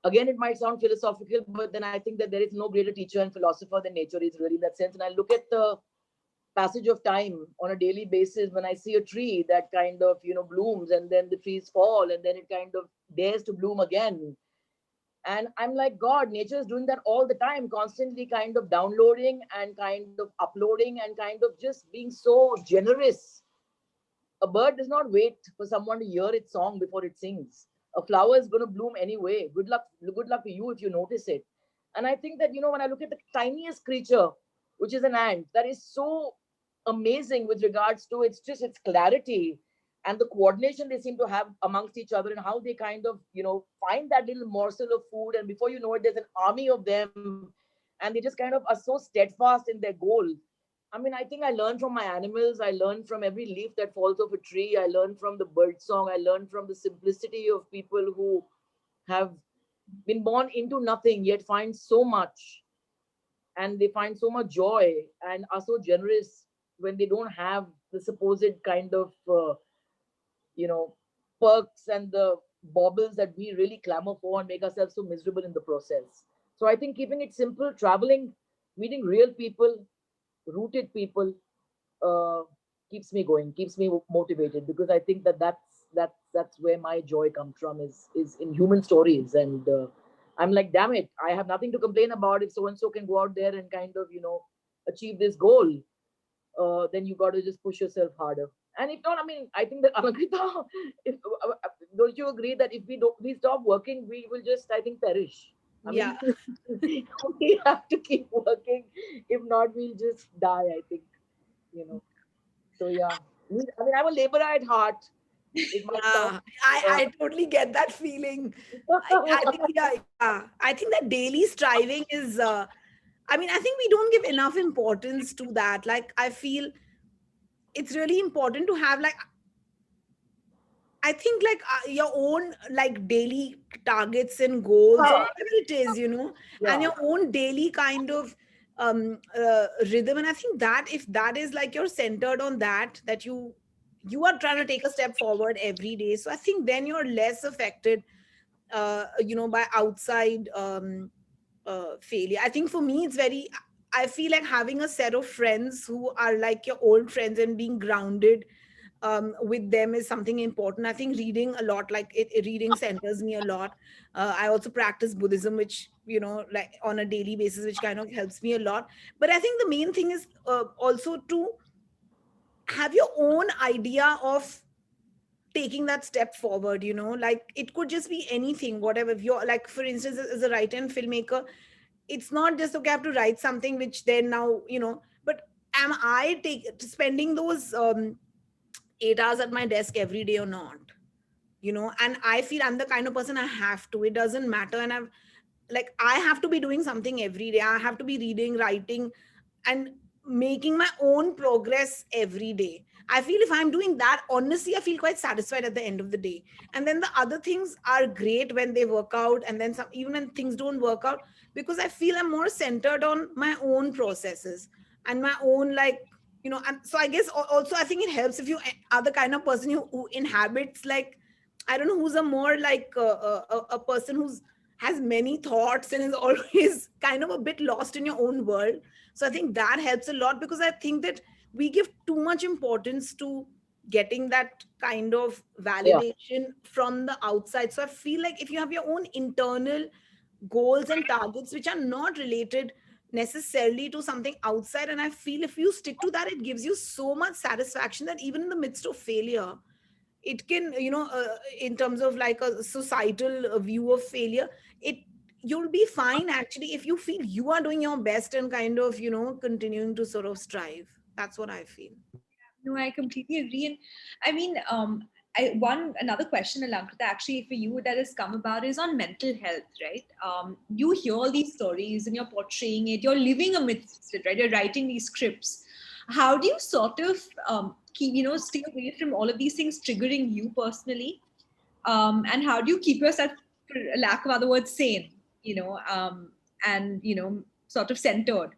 again, it might sound philosophical, but then I think that there is no greater teacher and philosopher than nature is really in that sense. And I look at the passage of time on a daily basis when I see a tree that kind of, blooms and then the trees fall and then it kind of dares to bloom again. And I'm like, God, nature is doing that all the time, constantly kind of downloading and kind of uploading and kind of just being so generous. A bird does not wait for someone to hear its song before it sings. A flower is going to bloom anyway. Good luck to you if you notice it. And I think that, when I look at the tiniest creature, which is an ant, that is so amazing with regards to its clarity and the coordination they seem to have amongst each other and how they kind of, find that little morsel of food. And before you know it, there's an army of them. And they just kind of are so steadfast in their goal. I mean, I think I learned from my animals. I learned from every leaf that falls off a tree. I learned from the bird song. I learned from the simplicity of people who have been born into nothing yet find so much, and they find so much joy and are so generous when they don't have the supposed kind of you know perks and the baubles that we really clamor for and make ourselves so miserable in the process. So I think keeping it simple, traveling, meeting real people, rooted people, uh, keeps me going, keeps me motivated, because I think that's where my joy comes from, is in human stories. And I'm like, damn it, I have nothing to complain about. If so and so can go out there and kind of achieve this goal, then you got to just push yourself harder. And if not, I mean, I think that Alankita, if, don't you agree that if we stop working, we will just, I think, perish. I Yeah. mean, we have to keep working. If not, we'll just die, I think, you know. So yeah, I mean, I'm a laborer at heart. It might sound. Yeah, I totally get that feeling. I think, yeah. I think that daily striving is, I mean, I think we don't give enough importance to that. Like, I feel it's really important to have, like, I think, like, your own, like, daily targets and goals or whatever it is, and Yeah. your own daily kind of rhythm. And I think that if that is like you're centered on that you are trying to take a step forward every day. So I think then you're less affected, by outside failure. I think for me, I feel like having a set of friends who are like your old friends and being grounded with them is something important. I think reading a lot, like reading centers me a lot. I also practice Buddhism, which, like on a daily basis, which kind of helps me a lot. But I think the main thing is also to have your own idea of taking that step forward. Like it could just be anything, whatever. If you're like, for instance, as a writer and filmmaker, it's not just okay, I have to write something which then now, but am I spending those 8 hours at my desk every day or not? And I feel I'm the kind of person, I have to, it doesn't matter. And I have to be doing something every day. I have to be reading, writing, and making my own progress every day. I feel if I'm doing that, honestly, I feel quite satisfied at the end of the day. And then the other things are great when they work out, and then some, even when things don't work out, because I feel I'm more centered on my own processes and my own, like, and so I guess also I think it helps if you are the kind of person who inhabits, like, I don't know, who's a more like a person who's has many thoughts and is always kind of a bit lost in your own world. So I think that helps a lot, because I think that we give too much importance to getting that kind of Yeah. validation from the outside. So I feel like if you have your own internal goals and targets which are not related necessarily to something outside, and I feel if you stick to that, it gives you so much satisfaction that even in the midst of failure, it can, in terms of like a societal view of failure, it, you'll be fine actually if you feel you are doing your best and kind of, continuing to sort of strive. That's what I feel. No, I completely agree. And I mean, another question, Alankrita, actually for you that has come about is on mental health, right? You hear these stories and you're portraying it, you're living amidst it, right? You're writing these scripts. How do you sort of keep, stay away from all of these things triggering you personally? And how do you keep yourself, for lack of other words, sane, and, sort of centered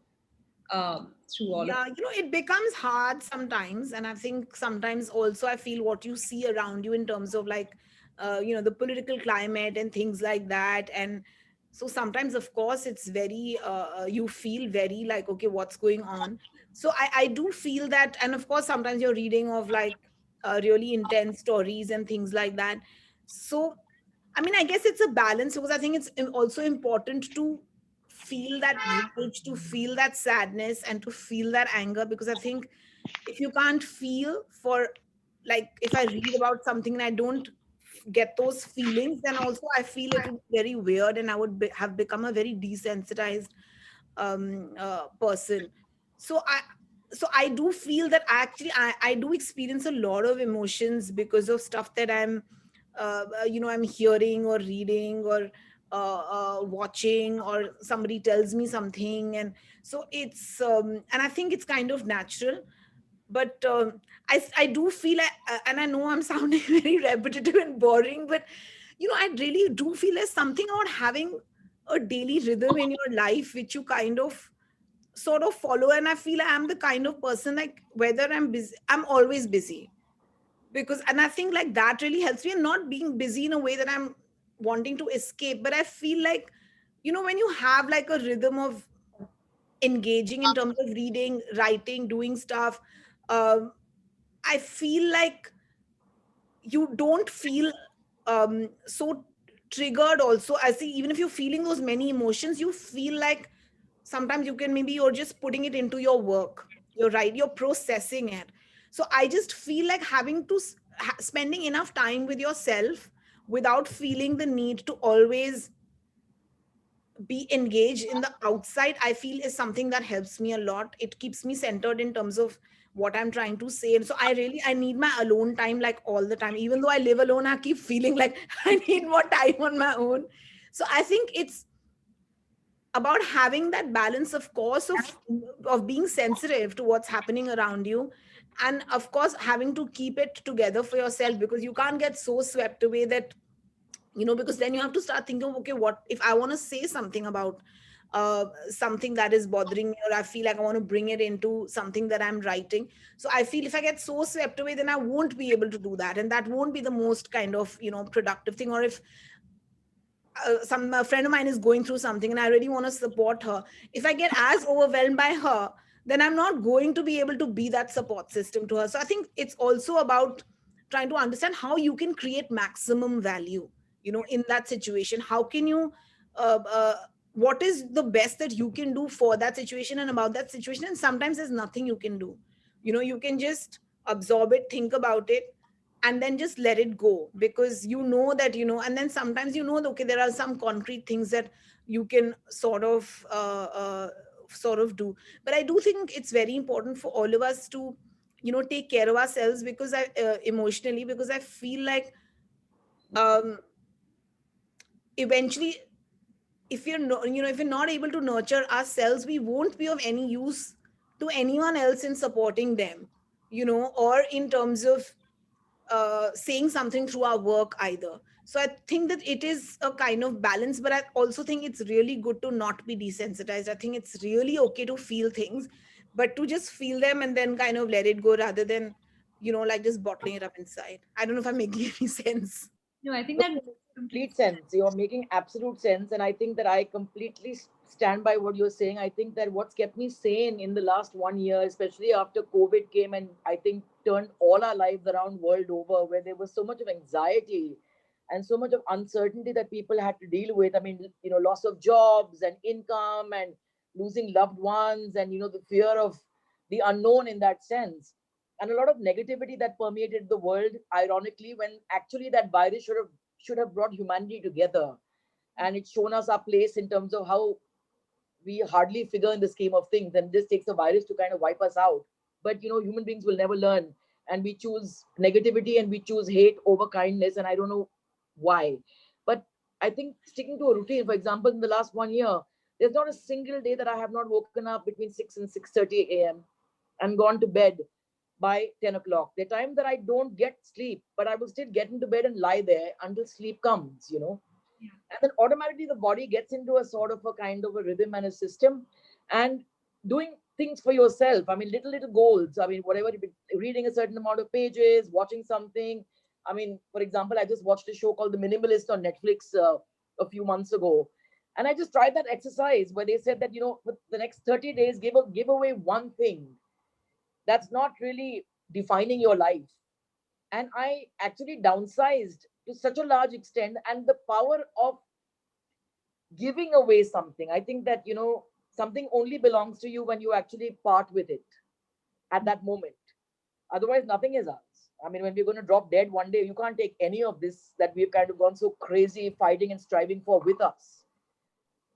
through all of Yeah, it becomes hard sometimes, and I think sometimes also I feel what you see around you in terms of like the political climate and things like that. And so sometimes of course it's very you feel very like, okay, what's going on? So I do feel that. And of course sometimes you're reading of like really intense stories and things like that. So I mean, I guess it's a balance, because I think it's also important to feel that rage, to feel that sadness, and to feel that anger. Because I think if you can't feel for, like, if I read about something and I don't get those feelings, then also I feel it would be very weird, and I would have become a very desensitized person. So I do feel that actually I do experience a lot of emotions because of stuff that I'm hearing or reading or watching, or somebody tells me something. And so it's and I think it's kind of natural. But I do feel and I know I'm sounding very repetitive and boring, but I really do feel there's something about having a daily rhythm in your life which you kind of sort of follow. And I feel I'm the kind of person, like, whether I'm busy, I'm always busy. Because, and I think like that really helps me, and not being busy in a way that I'm wanting to escape, but I feel like, when you have like a rhythm of engaging in terms of reading, writing, doing stuff, um, I feel like you don't feel so triggered. Also, I see, even if you're feeling those many emotions, you feel like sometimes you can, maybe you're just putting it into your work, you're processing it. So I just feel like having to spending enough time with yourself without feeling the need to always be engaged in the outside, I feel is something that helps me a lot. It keeps me centered in terms of what I'm trying to say. And so I need my alone time, like, all the time. Even though I live alone, I keep feeling like I need more time on my own. So I think it's about having that balance, of course, of being sensitive to what's happening around you, and of course having to keep it together for yourself, because you can't get so swept away that, because then you have to start thinking, okay, what if I want to say something about something that is bothering me, or I feel like I want to bring it into something that I'm writing. So I feel if I get so swept away, then I won't be able to do that, and that won't be the most kind of, productive thing. Or if some a friend of mine is going through something and I really want to support her, if I get as overwhelmed by her, then I'm not going to be able to be that support system to her. So I think it's also about trying to understand how you can create maximum value, in that situation. How can you what is the best that you can do for that situation and about that situation? And sometimes there's nothing you can do. You can just absorb it, think about it, and then just let it go, because that, and then sometimes, okay, there are some concrete things that you can sort of do. But I do think it's very important for all of us to, take care of ourselves, because I emotionally, because I feel like um eventually, if you're not, if you're not able to nurture ourselves, we won't be of any use to anyone else in supporting them, or in terms of saying something through our work either. So I think that it is a kind of balance, but I also think it's really good to not be desensitized. I think it's really okay to feel things, but to just feel them and then kind of let it go, rather than, like, just bottling it up inside. I don't know if I'm making any sense. No, I think that makes complete sense. You're making absolute sense. And I think that I completely stand by what you're saying. I think that what's kept me sane in the last 1 year, especially after COVID came and I think turned all our lives around world over, where there was so much of anxiety and so much of uncertainty that people had to deal with. I mean, loss of jobs and income and losing loved ones and, the fear of the unknown in that sense. And a lot of negativity that permeated the world, ironically, when actually that virus should have brought humanity together, and it's shown us our place in terms of how we hardly figure in the scheme of things, and this takes a virus to kind of wipe us out. But human beings will never learn, and we choose negativity and we choose hate over kindness, and I don't know why. But I think sticking to a routine, for example, in the last 1 year, there's not a single day that I have not woken up between 6 and 6:30 a.m. and gone to bed by 10 o'clock. There are times that I don't get sleep, but I will still get into bed and lie there until sleep comes. Yeah. And then automatically the body gets into a sort of a kind of a rhythm and a system, and doing things for yourself. I mean, little goals. I mean, whatever, reading a certain amount of pages, watching something. I mean, for example, I just watched a show called The Minimalist on Netflix a few months ago. And I just tried that exercise where they said that, for the next 30 days, give away one thing that's not really defining your life. And I actually downsized to such a large extent, and the power of giving away something, I think that something only belongs to you when you actually part with it at that moment. Otherwise nothing is ours. I mean, when we're going to drop dead one day, you can't take any of this that we've kind of gone so crazy fighting and striving for with us.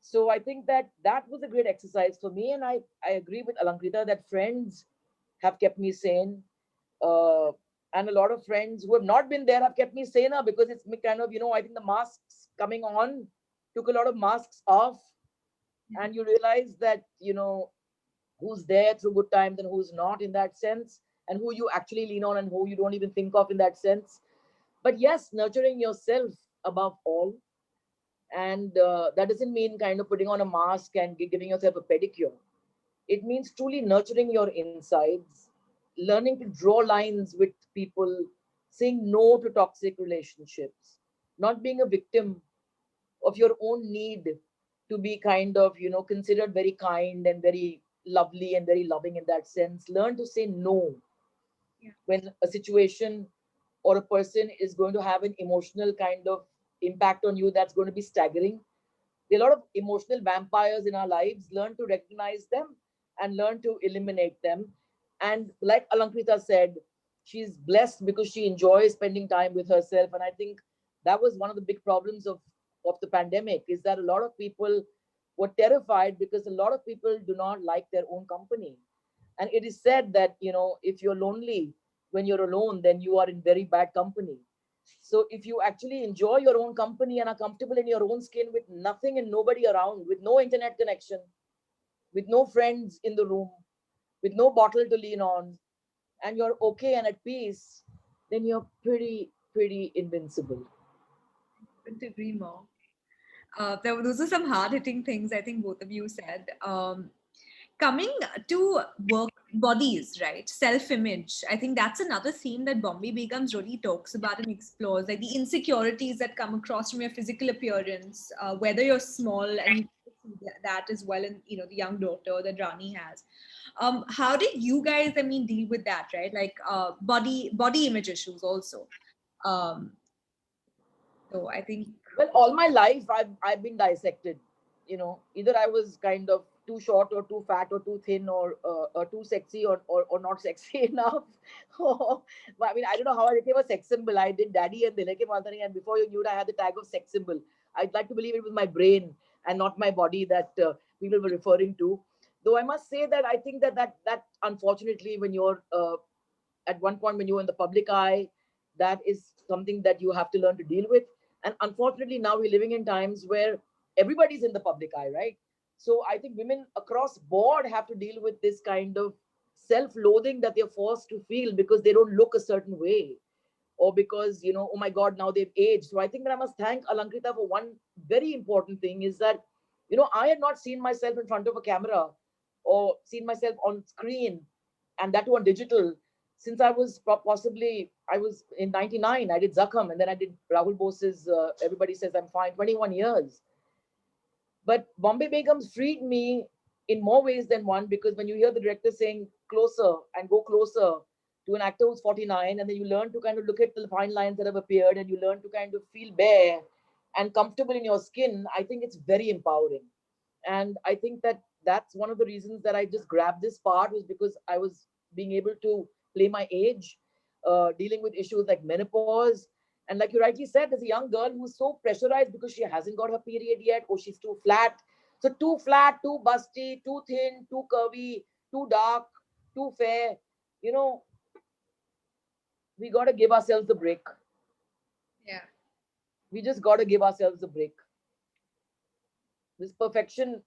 So I think that that was a great exercise for me, and I agree with Alankrita that friends have kept me sane. uh, and a lot of friends who have not been there have kept me saner, because it's kind of, I think the masks coming on took a lot of masks off, and you realize that, who's there through good times and who's not in that sense, and who you actually lean on and who you don't even think of in that sense. But yes, nurturing yourself above all. And that doesn't mean kind of putting on a mask and giving yourself a pedicure. It means truly nurturing your insides, learning to draw lines with people, saying no to toxic relationships, not being a victim of your own need to be kind of, considered very kind and very lovely and very loving in that sense. Learn to say no Yeah. when a situation or a person is going to have an emotional kind of impact on you that's going to be staggering. There are a lot of emotional vampires in our lives. Learn to recognize them and learn to eliminate them. And like Alankrita said, she's blessed because she enjoys spending time with herself. And I think that was one of the big problems of the pandemic, is that a lot of people were terrified because a lot of people do not like their own company. And it is said that, if you're lonely when you're alone, then you are in very bad company. So if you actually enjoy your own company and are comfortable in your own skin with nothing and nobody around, with no internet connection, with no friends in the room, with no bottle to lean on, and you're okay and at peace, then you're pretty invincible. Couldn't agree more. Those are some hard hitting things I think both of you said. Coming to work bodies, right? Self image. I think that's another theme that Bombay Begums really talks about and explores, like the insecurities that come across from your physical appearance, whether you're small, and you see that as well in the young daughter that Rani has. How did you guys, I mean, deal with that, right? Like body image issues also. Um, so I think Well, all my life I've been dissected. Either I was kind of too short or too fat or too thin or too sexy or not sexy enough. But I mean, I don't know how I became a sex symbol. I did Daddy and Dileke Maltani, and before you knew it, I had the tag of sex symbol. I'd like to believe it was my brain and not my body that people were referring to. Though I must say that I think that unfortunately, when you're at one point when you're in the public eye, that is something that you have to learn to deal with. And unfortunately, now we're living in times where everybody's in the public eye, right? So I think women across board have to deal with this kind of self-loathing that they're forced to feel because they don't look a certain way, or because, oh my God, now they've aged. So I think that I must thank Alankrita for one very important thing, is that, I had not seen myself in front of a camera or seen myself on screen, and that too on digital, since I was I was in 99, I did Zakham, and then I did Rahul Bose's Everybody Says I'm Fine, 21 years. But Bombay Begums freed me in more ways than one, because when you hear the director saying closer and go closer to an actor who's 49, and then you learn to kind of look at the fine lines that have appeared, and you learn to kind of feel bare and comfortable in your skin, I think it's very empowering. And I think that that's one of the reasons that I just grabbed this part, was because I was being able to play my age, dealing with issues like menopause. And like you rightly said, there's a young girl who's so pressurized because she hasn't got her period yet, or she's too flat. So too flat, too busty, too thin, too curvy, too dark, too fair. You know, we got to give ourselves a break. Yeah. We just got to give ourselves a break. This perfection,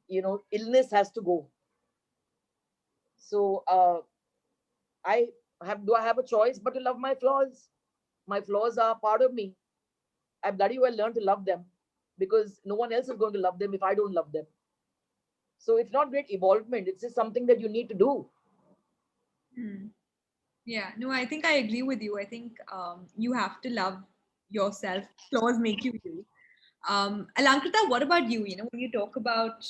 illness has to go. So I do I have a choice but to love my flaws? My flaws are part of me. I bloody well learned to love them, because no one else is going to love them if I don't love them. So it's not great evolvement. It's just something that you need to do. Yeah, no, I think I agree with you. I think you have to love yourself. Flaws make you you. Alankrita, what about you? When you talk about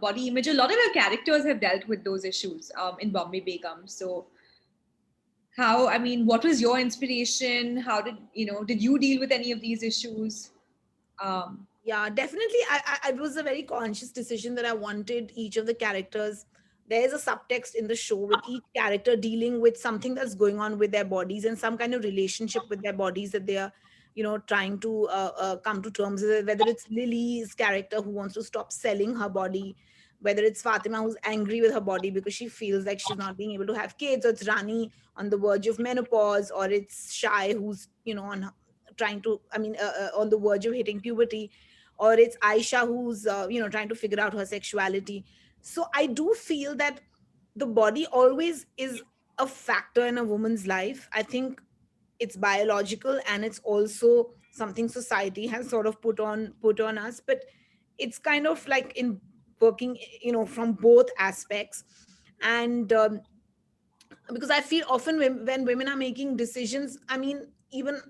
body image, a lot of your characters have dealt with those issues in Bombay Begum. So what was your inspiration? How did you deal with any of these issues? Yeah, definitely. It was a very conscious decision that I wanted each of the characters. There is a subtext in the show with each character dealing with something that's going on with their bodies and some kind of relationship with their bodies that they are, trying to come to terms with. Whether it's Lily's character who wants to stop selling her body, whether it's Fatima who's angry with her body because she feels like she's not being able to have kids, or it's Rani on the verge of menopause, or it's Shai who's, on trying to, on the verge of hitting puberty, or it's Aisha who's trying to figure out her sexuality. So I do feel that the body always is a factor in a woman's life. I think it's biological, and it's also something society has sort of put on us, but it's kind of like in working from both aspects. And because I feel often when women are making decisions, even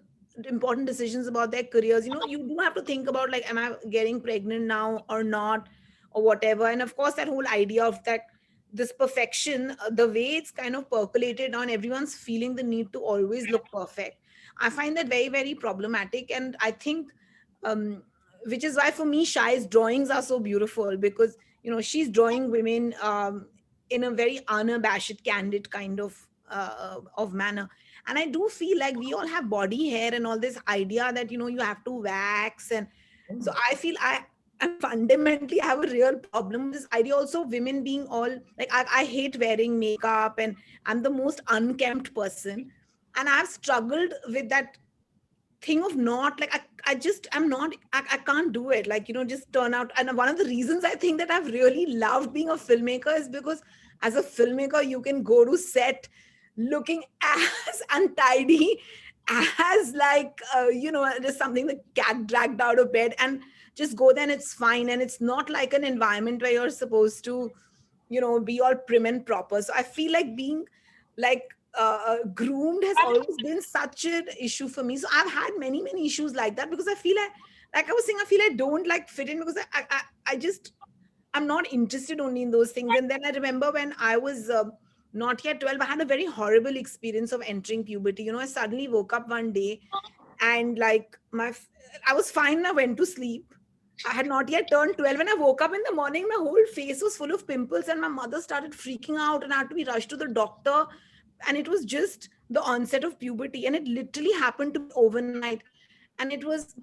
important decisions about their careers, you do have to think about, like, am I getting pregnant now or not, or whatever. And of course, that whole idea of that, this perfection, the way it's kind of percolated on, everyone's feeling the need to always look perfect. I find that very, very problematic. And I think, which is why for me Shai's drawings are so beautiful, because she's drawing women in a very unabashed, candid kind of manner. And I do feel like we all have body hair and all this idea that you have to wax. And so I feel I fundamentally have a real problem with this idea also of women being all like, I hate wearing makeup, and I'm the most unkempt person. And I've struggled with that thing of not like, I just am not, I can't do it, like just turn out. And one of the reasons I think that I've really loved being a filmmaker is because as a filmmaker you can go to set looking as untidy as, like, there's something the cat dragged out of bed, and just go there and it's fine. And it's not like an environment where you're supposed to be all prim and proper. So I feel like being like groomed has always been such an issue for me. So I've had many issues like that, because I feel like I was saying, I feel I don't like fit in, because I just, I'm not interested only in those things. And then I remember when I was not yet 12, I had a very horrible experience of entering puberty. I suddenly woke up one day, and like I was fine. I went to sleep. I had not yet turned 12. When I woke up in the morning, my whole face was full of pimples, and my mother started freaking out, and I had to be rushed to the doctor. And it was just the onset of puberty, and it literally happened to me overnight. And it was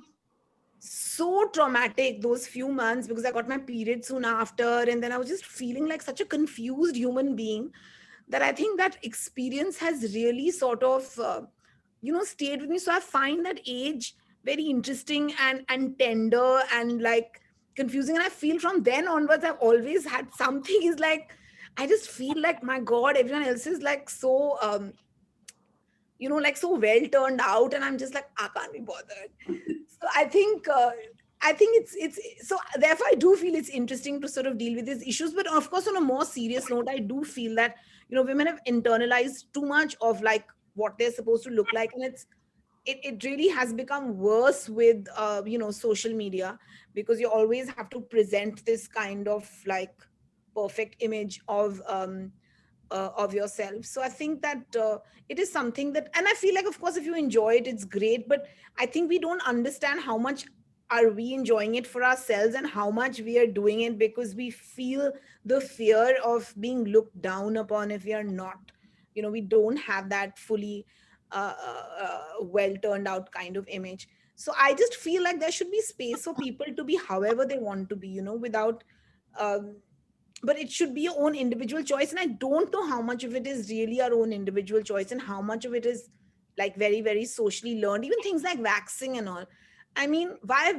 so traumatic those few months, because I got my period soon after, and then I was just feeling like such a confused human being, that I think that experience has really sort of stayed with me. So I find that age very interesting and tender and like confusing. And I feel from then onwards I've always had something is like, I just feel like, my God, everyone else is like so like so well turned out, and I'm just like, I can't be bothered. So I think it's so therefore I do feel it's interesting to sort of deal with these issues. But of course, on a more serious note, I do feel that women have internalized too much of like what they're supposed to look like, and it really has become worse with social media, because you always have to present this kind of like perfect image of yourself. So I think that it is something that, and I feel like, of course, if you enjoy it, it's great, but I think we don't understand how much are we enjoying it for ourselves, and how much we are doing it because we feel the fear of being looked down upon if we are not, we don't have that fully well turned out kind of image. So I just feel like there should be space for people to be however they want to be, without um, but it should be your own individual choice. And I don't know how much of it is really our own individual choice and how much of it is like very, very socially learned, even things like waxing and all. I mean, why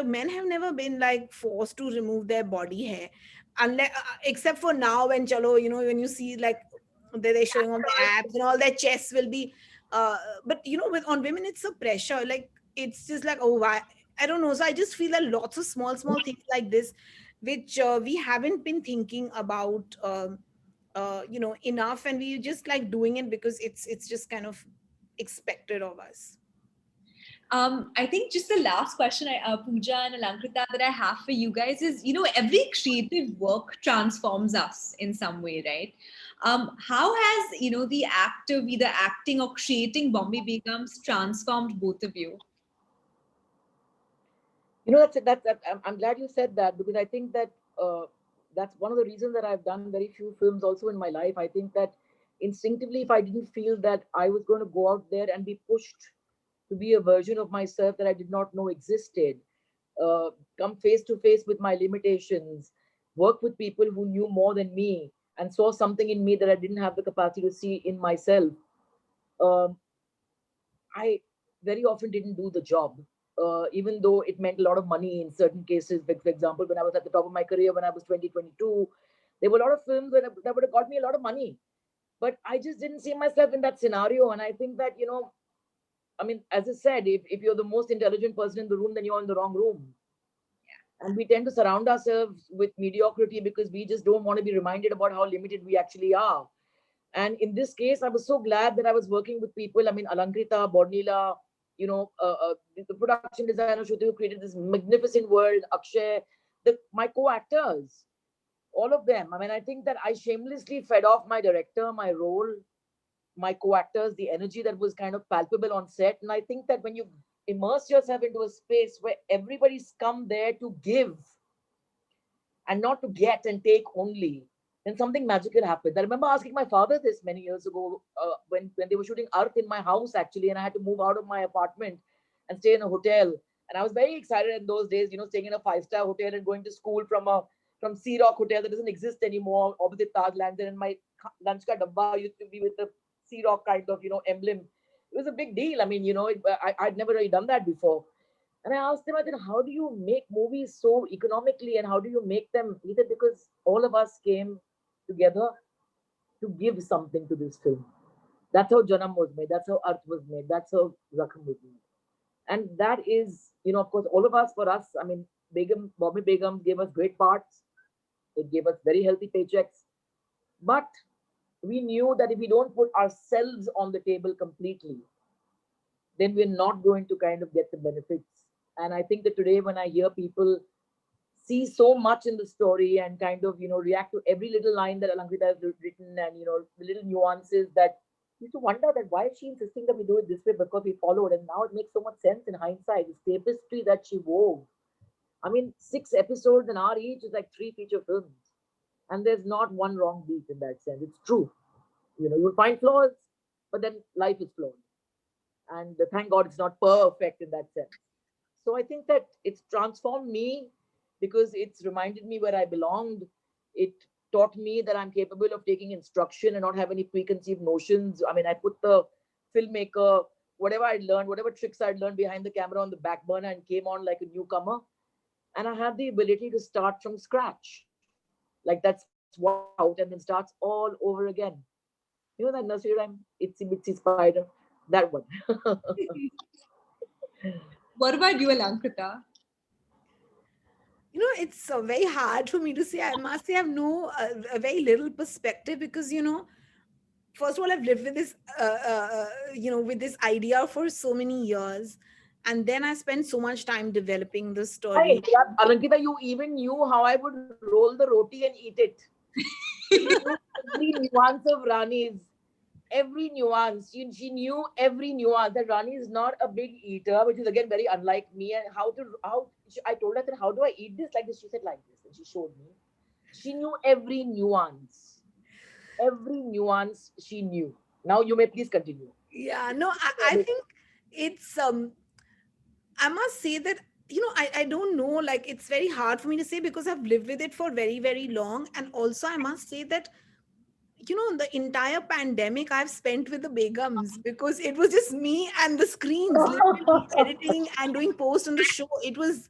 men have never been like forced to remove their body hair, unless except for now, when chalo, when you see like they're showing on the abs and all, their chests will be but with on women it's a pressure, like it's just like, oh, why, I don't know. So I just feel that lots of small things like this, which we haven't been thinking about enough, and we just like doing it because it's just kind of expected of us. I think just the last question, Pooja and Alankrita, that I have for you guys is, every creative work transforms us in some way, right? How has, the act of either acting or creating Bombay Begums transformed both of you? I'm glad you said that, because I think that that's one of the reasons that I've done very few films also in my life. I think that instinctively, if I didn't feel that I was going to go out there and be pushed to be a version of myself that I did not know existed, come face to face with my limitations, work with people who knew more than me and saw something in me that I didn't have the capacity to see in myself, um, I very often didn't do the job, even though it meant a lot of money in certain cases. Like, for example, when I was at the top of my career, when I was 2022, there were a lot of films that would have got me a lot of money. But I just didn't see myself in that scenario. And I think that, I mean, as I said, if you're the most intelligent person in the room, then you're in the wrong room. And we tend to surround ourselves with mediocrity because we just don't want to be reminded about how limited we actually are. And in this case, I was so glad that I was working with people. I mean, Alankrita, Bornila, the production designer, Shruti, who created this magnificent world, Akshay, my co-actors, all of them. I mean, I think that I shamelessly fed off my director, my role, my co-actors, the energy that was kind of palpable on set. And I think that when you immerse yourself into a space where everybody's come there to give and not to get and take only, then something magical happens. I remember asking my father this many years ago, when they were shooting Arth in my house, actually, and I had to move out of my apartment and stay in a hotel. And I was very excited in those days, staying in a 5-star hotel and going to school from Sea Rock Hotel that doesn't exist anymore, opposite Taj Langdon, and my lunch ka dabba used to be with the Sea Rock kind of, emblem. It was a big deal. I mean, I'd never really done that before. And I asked them, I said, how do you make movies so economically, and how do you make them, either because all of us came together to give something to this film. That's how Janam was made. That's how Arth was made. That's how Zakham was made. And that is, of course, all of us, for us, I mean, Bombay Begum gave us great parts. It gave us very healthy paychecks. But we knew that if we don't put ourselves on the table completely, then we're not going to kind of get the benefits. And I think that today, when I hear people see so much in the story and kind of, react to every little line that Alankrita has written, and, the little nuances that you used to wonder that why is she insisting that we do it this way, because we followed. And now it makes so much sense in hindsight. This tapestry that she wove. I mean, 6 episodes, an hour each, is like 3 feature films. And there's not one wrong beat in that sense. It's true. You'll find flaws, but then life is flawed. And thank God it's not perfect in that sense. So I think that it's transformed me because it's reminded me where I belonged. It taught me that I'm capable of taking instruction and not have any preconceived notions. I mean, I put the filmmaker, whatever I'd learned, whatever tricks I'd learned behind the camera on the back burner, and came on like a newcomer. And I have the ability to start from scratch. Like that's out and then starts all over again. You know that nursery rhyme, Itsy Bitsy Spider? That one. What about you, Alankrita? It's very hard for me to say. I must say I have no a very little perspective, because first of all, I've lived with this, with this idea for so many years. And then I spent so much time developing the I story. interrupt. Alankita, you even knew how I would roll the roti and eat it. She knew every nuance of Rani's. Every nuance. She knew every nuance. That Rani is not a big eater, which is again very unlike me. And I told her that, how do I eat this like this? She said like this, and she showed me. She knew every nuance. Every nuance she knew. Now you may please continue. Yeah, no, I think it's I must say that, I don't know, like it's very hard for me to say because I've lived with it for very, very long. And also I must say that, the entire pandemic I've spent with the Begums, because it was just me and the screens, literally editing and doing post on the show. It was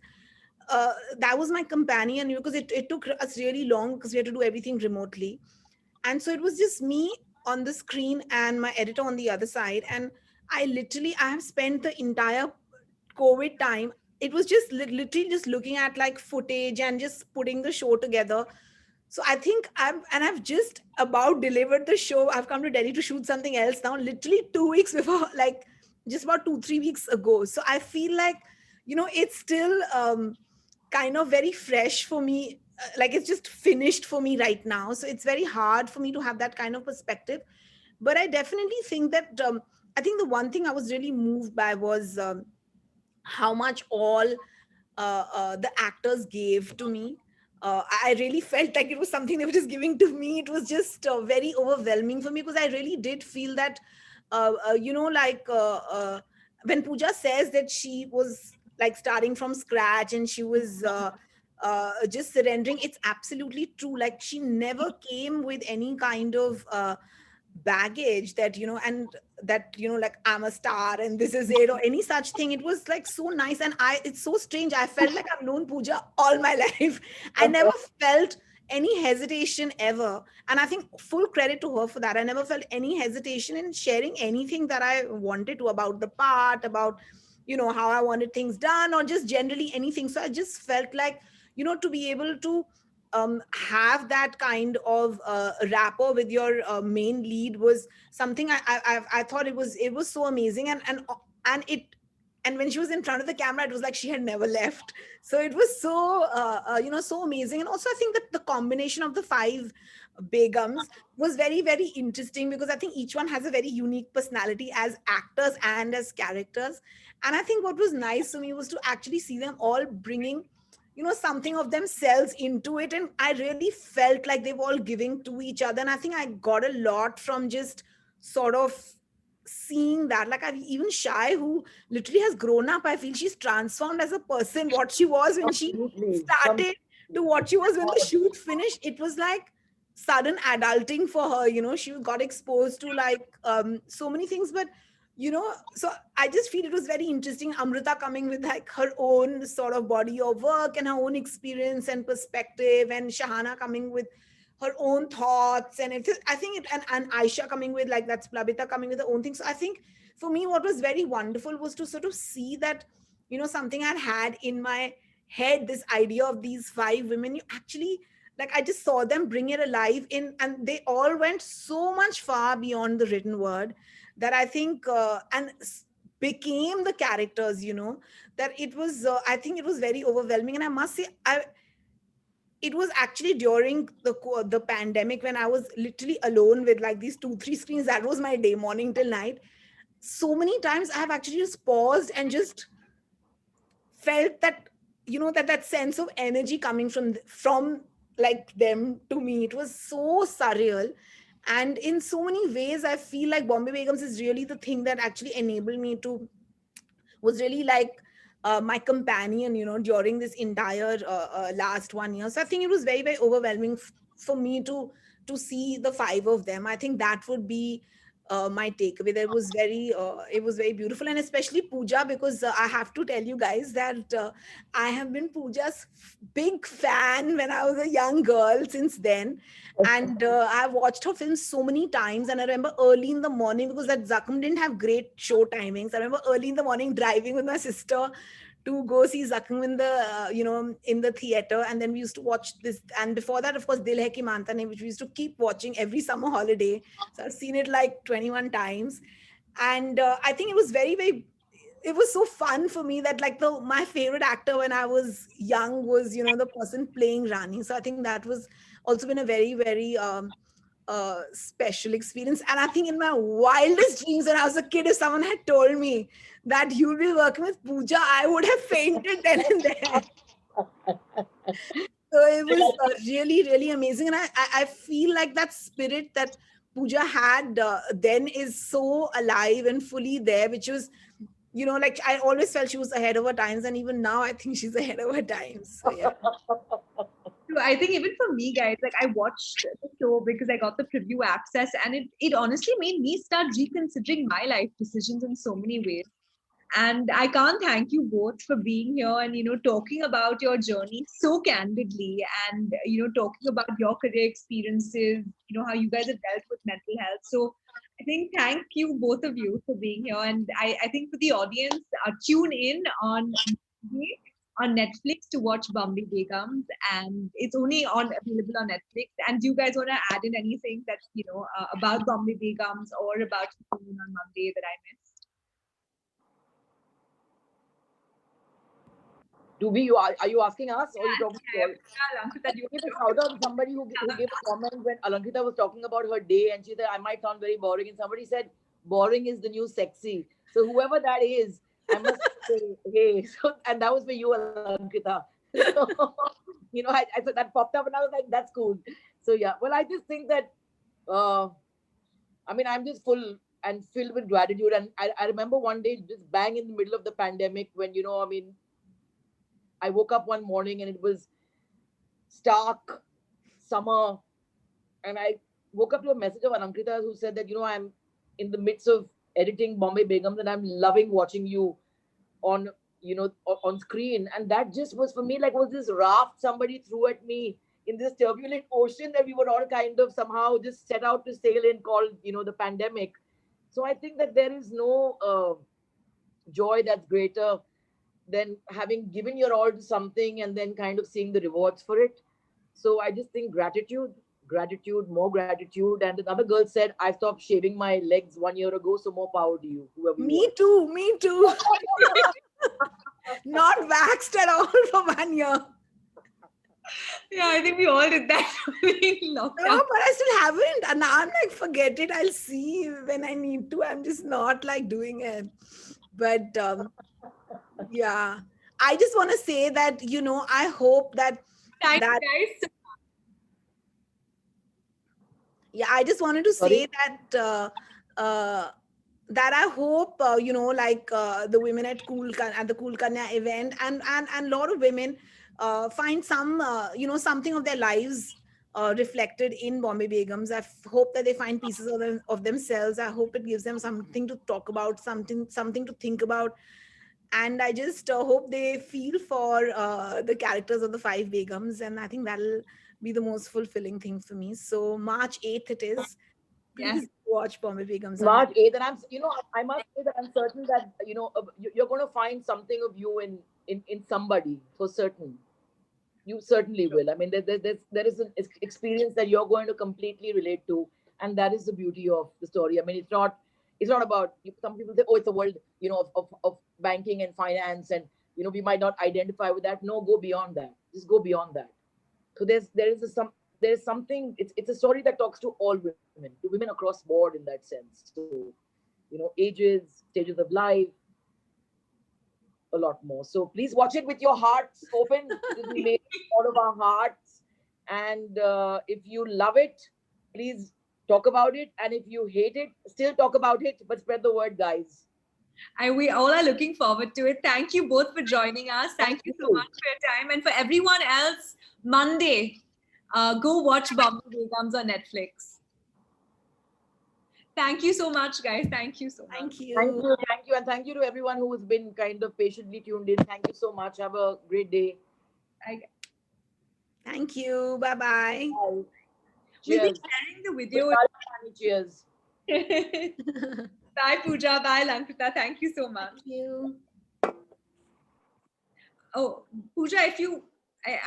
that was my companion, because it took us really long because we had to do everything remotely. And so it was just me on the screen and my editor on the other side. And I have spent the entire COVID time, it was just literally just looking at like footage and just putting the show together. So I think I've just about delivered the show. I've come to Delhi to shoot something else now, literally 2 weeks before, like just about 2-3 weeks ago. So I feel like, it's still kind of very fresh for me. Like it's just finished for me right now. So it's very hard for me to have that kind of perspective. But I definitely think that I think the one thing I was really moved by was how much all the actors gave to me. I really felt like it was something they were just giving to me. It was just very overwhelming for me because I really did feel that, when Pooja says that she was like starting from scratch and she was just surrendering, it's absolutely true. Like she never came with any kind of baggage that, and that, like I'm a star and this is it or any such thing. It was like so nice. And it's so strange, I felt like I've known Pooja all my life. I never felt any hesitation ever, and I think full credit to her for that. I never felt any hesitation in sharing anything that I wanted to about the part, about how I wanted things done, or just generally anything. So I just felt like, to be able to have that kind of rapport with your main lead was something I thought it was so amazing. And when she was in front of the camera, it was like she had never left. So it was so so amazing. And also I think that the combination of the five Begums was very, very interesting, because I think each one has a very unique personality as actors and as characters. And I think what was nice to me was to actually see them all bringing something of themselves into it. And I really felt like they were all giving to each other. And I think I got a lot from just sort of seeing that. Like I've even Shai, who literally has grown up, I feel she's transformed as a person. What she was when she started to what she was when the shoot finished, it was like sudden adulting for her. She got exposed to like so many things. But so I just feel it was very interesting. Amrita coming with like her own sort of body of work and her own experience and perspective, and Shahana coming with her own thoughts, and I think and Aisha coming with, like, that's Plabita coming with her own things. So I think for me what was very wonderful was to sort of see that something I had in my head, this idea of these five women, you actually, like, I just saw them bring it alive and they all went so much far beyond the written word, that I think became the characters, that it was I think it was very overwhelming. And I must say, it was actually during the pandemic, when I was literally alone with like these 2-3 screens. That was my day, morning till night. So many times I have actually just paused and just felt that that sense of energy coming from like them to me. It was so surreal. And in so many ways, I feel like Bombay Begums is really the thing that actually enabled me to, was really like my companion, during this entire last 1 year. So I think it was very, very overwhelming for me to see the five of them. I think that would be my takeaway. It was very beautiful, and especially Pooja, because I have to tell you guys that I have been Pooja's big fan when I was a young girl since then. And I've watched her films so many times. And I remember early in the morning, because that Zakham didn't have great show timings, I remember early in the morning driving with my sister to go see Zakham in the in the theater, and then we used to watch this. And before that, of course, Dil Hai Ki Manta Nahi, which we used to keep watching every summer holiday. So I've seen it like 21 times, and I think it was very, very. It was so fun for me that like my favorite actor when I was young was the person playing Rani. So I think that was also been a very, very special experience. And I think in my wildest dreams when I was a kid, if someone had told me that you'll be working with Pooja, I would have fainted then and there. So it was really, really amazing. And I feel like that spirit that Pooja had then is so alive and fully there, which was, like I always felt she was ahead of her times. And even now I think she's ahead of her times. So yeah. So I think even for me, guys, like I watched the show because I got the preview access, and it honestly made me start reconsidering my life decisions in so many ways. And I can't thank you both for being here and talking about your journey so candidly, and talking about your career experiences, how you guys have dealt with mental health. So I think thank you both of you for being here, and I think for the audience, tune in on Netflix to watch Bombay Begums, and it's only available on Netflix. And do you guys want to add in anything that about Bombay Begums or about on Monday that I missed? Are you asking us, or are you talking to all? Alankita, Give a shout out to somebody who gave a comment when Alankita was talking about her day, and she said, I might sound very boring, and somebody said boring is the new sexy. So whoever that is, I must say, hey. So, and that was for you, Alankita. So, I said that popped up, and I was like, that's cool. So yeah, well, I just think that I'm just full and filled with gratitude. And I remember one day, just bang in the middle of the pandemic, when I woke up one morning and it was stark summer, and I woke up to a message of Alankita who said that I'm in the midst of editing Bombay Begums and I'm loving watching you on on screen. And that just was for me like was this raft somebody threw at me in this turbulent ocean that we were all kind of somehow just set out to sail in, called the pandemic. So I think that there is no joy that's greater than having given your all to something and then kind of seeing the rewards for it. So I just think gratitude, more gratitude. And another girl said, I stopped shaving my legs 1 year ago, so more power to you, whoever you Me too. Not waxed at all for 1 year. Yeah, I think we all did that. No, but I still haven't. And now I'm like, forget it. I'll see when I need to. I'm just not like doing it. But yeah, I just want to say that, I hope that. Thank you, guys. Yeah, I just wanted to say that that I hope the women at the Cool Kanya event and a lot of women find some something of their lives reflected in Bombay Begums. I hope that they find pieces of themselves. I hope it gives them something to talk about, something to think about. And I just hope they feel for the characters of the 5 Begums, and I think that'll be the most fulfilling thing for me. So March 8th it is. Please watch Bombay Begums. March 8th, and I must say that I'm certain that you're going to find something of you in somebody, for certain. You certainly will. I mean, there is an experience that you're going to completely relate to, and that is the beauty of the story. I mean, it's not about, some people say, oh, it's a world of banking and finance, and we might not identify with that. No, go beyond that. Just go beyond that. So there's something. It's a story that talks to all women, to women across board in that sense. So ages, stages of life, a lot more. So please watch it with your hearts open. It will be made out of our hearts. And if you love it, please talk about it. And if you hate it, still talk about it, but spread the word, guys. And we all are looking forward to it. Thank you both for joining us. Thank you so much for your time. And for everyone else, Monday, go watch Bombay Begums on Netflix. Thank you so much, guys. Thank you so much. Thank you. And thank you to everyone who has been kind of patiently tuned in. Thank you so much. Have a great day. Thank you. Bye-bye. We'll be sharing the video. Cheers. Bye, Pooja. Bye, Lankita. Thank you so much. Thank you. Oh, Pooja, if you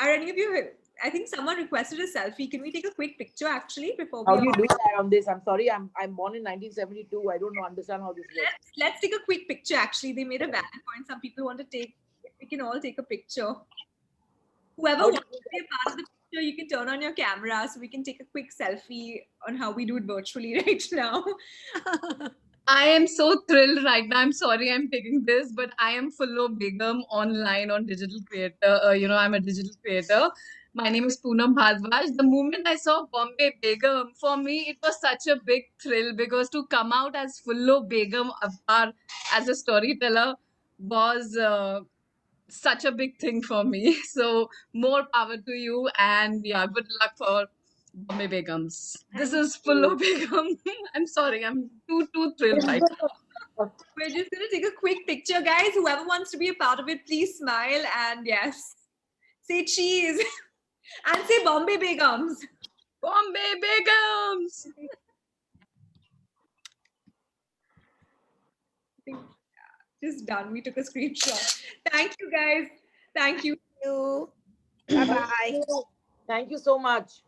are any of you, I think someone requested a selfie. Can we take a quick picture actually before we How do you all- do that on this? I'm sorry, I'm born in 1972. I don't know, understand how this works. let's take a quick picture actually. They made a valid point. Some people want to take, we can all take a picture. Whoever How do wants to be a part of the picture, you can turn on your camera so we can take a quick selfie on how we do it virtually right now. I am so thrilled right now. I'm sorry I'm taking this, but I am Fullo Begum online on digital creator. I'm a digital creator. My name is Poonam Bhardwaj. The moment I saw Bombay Begum, for me, it was such a big thrill because to come out as Fullo Begum Avatar as a storyteller was such a big thing for me. So more power to you, and yeah, good luck for Bombay Begums. This is Fullo Begum. I'm sorry, I'm too thrilled right now. We're just going to take a quick picture, guys. Whoever wants to be a part of it, please smile and yes, say cheese and say Bombay Begums. Bombay Begums. I think just done. We took a screenshot. Thank you, guys. Thank you. Bye bye. Thank you so much.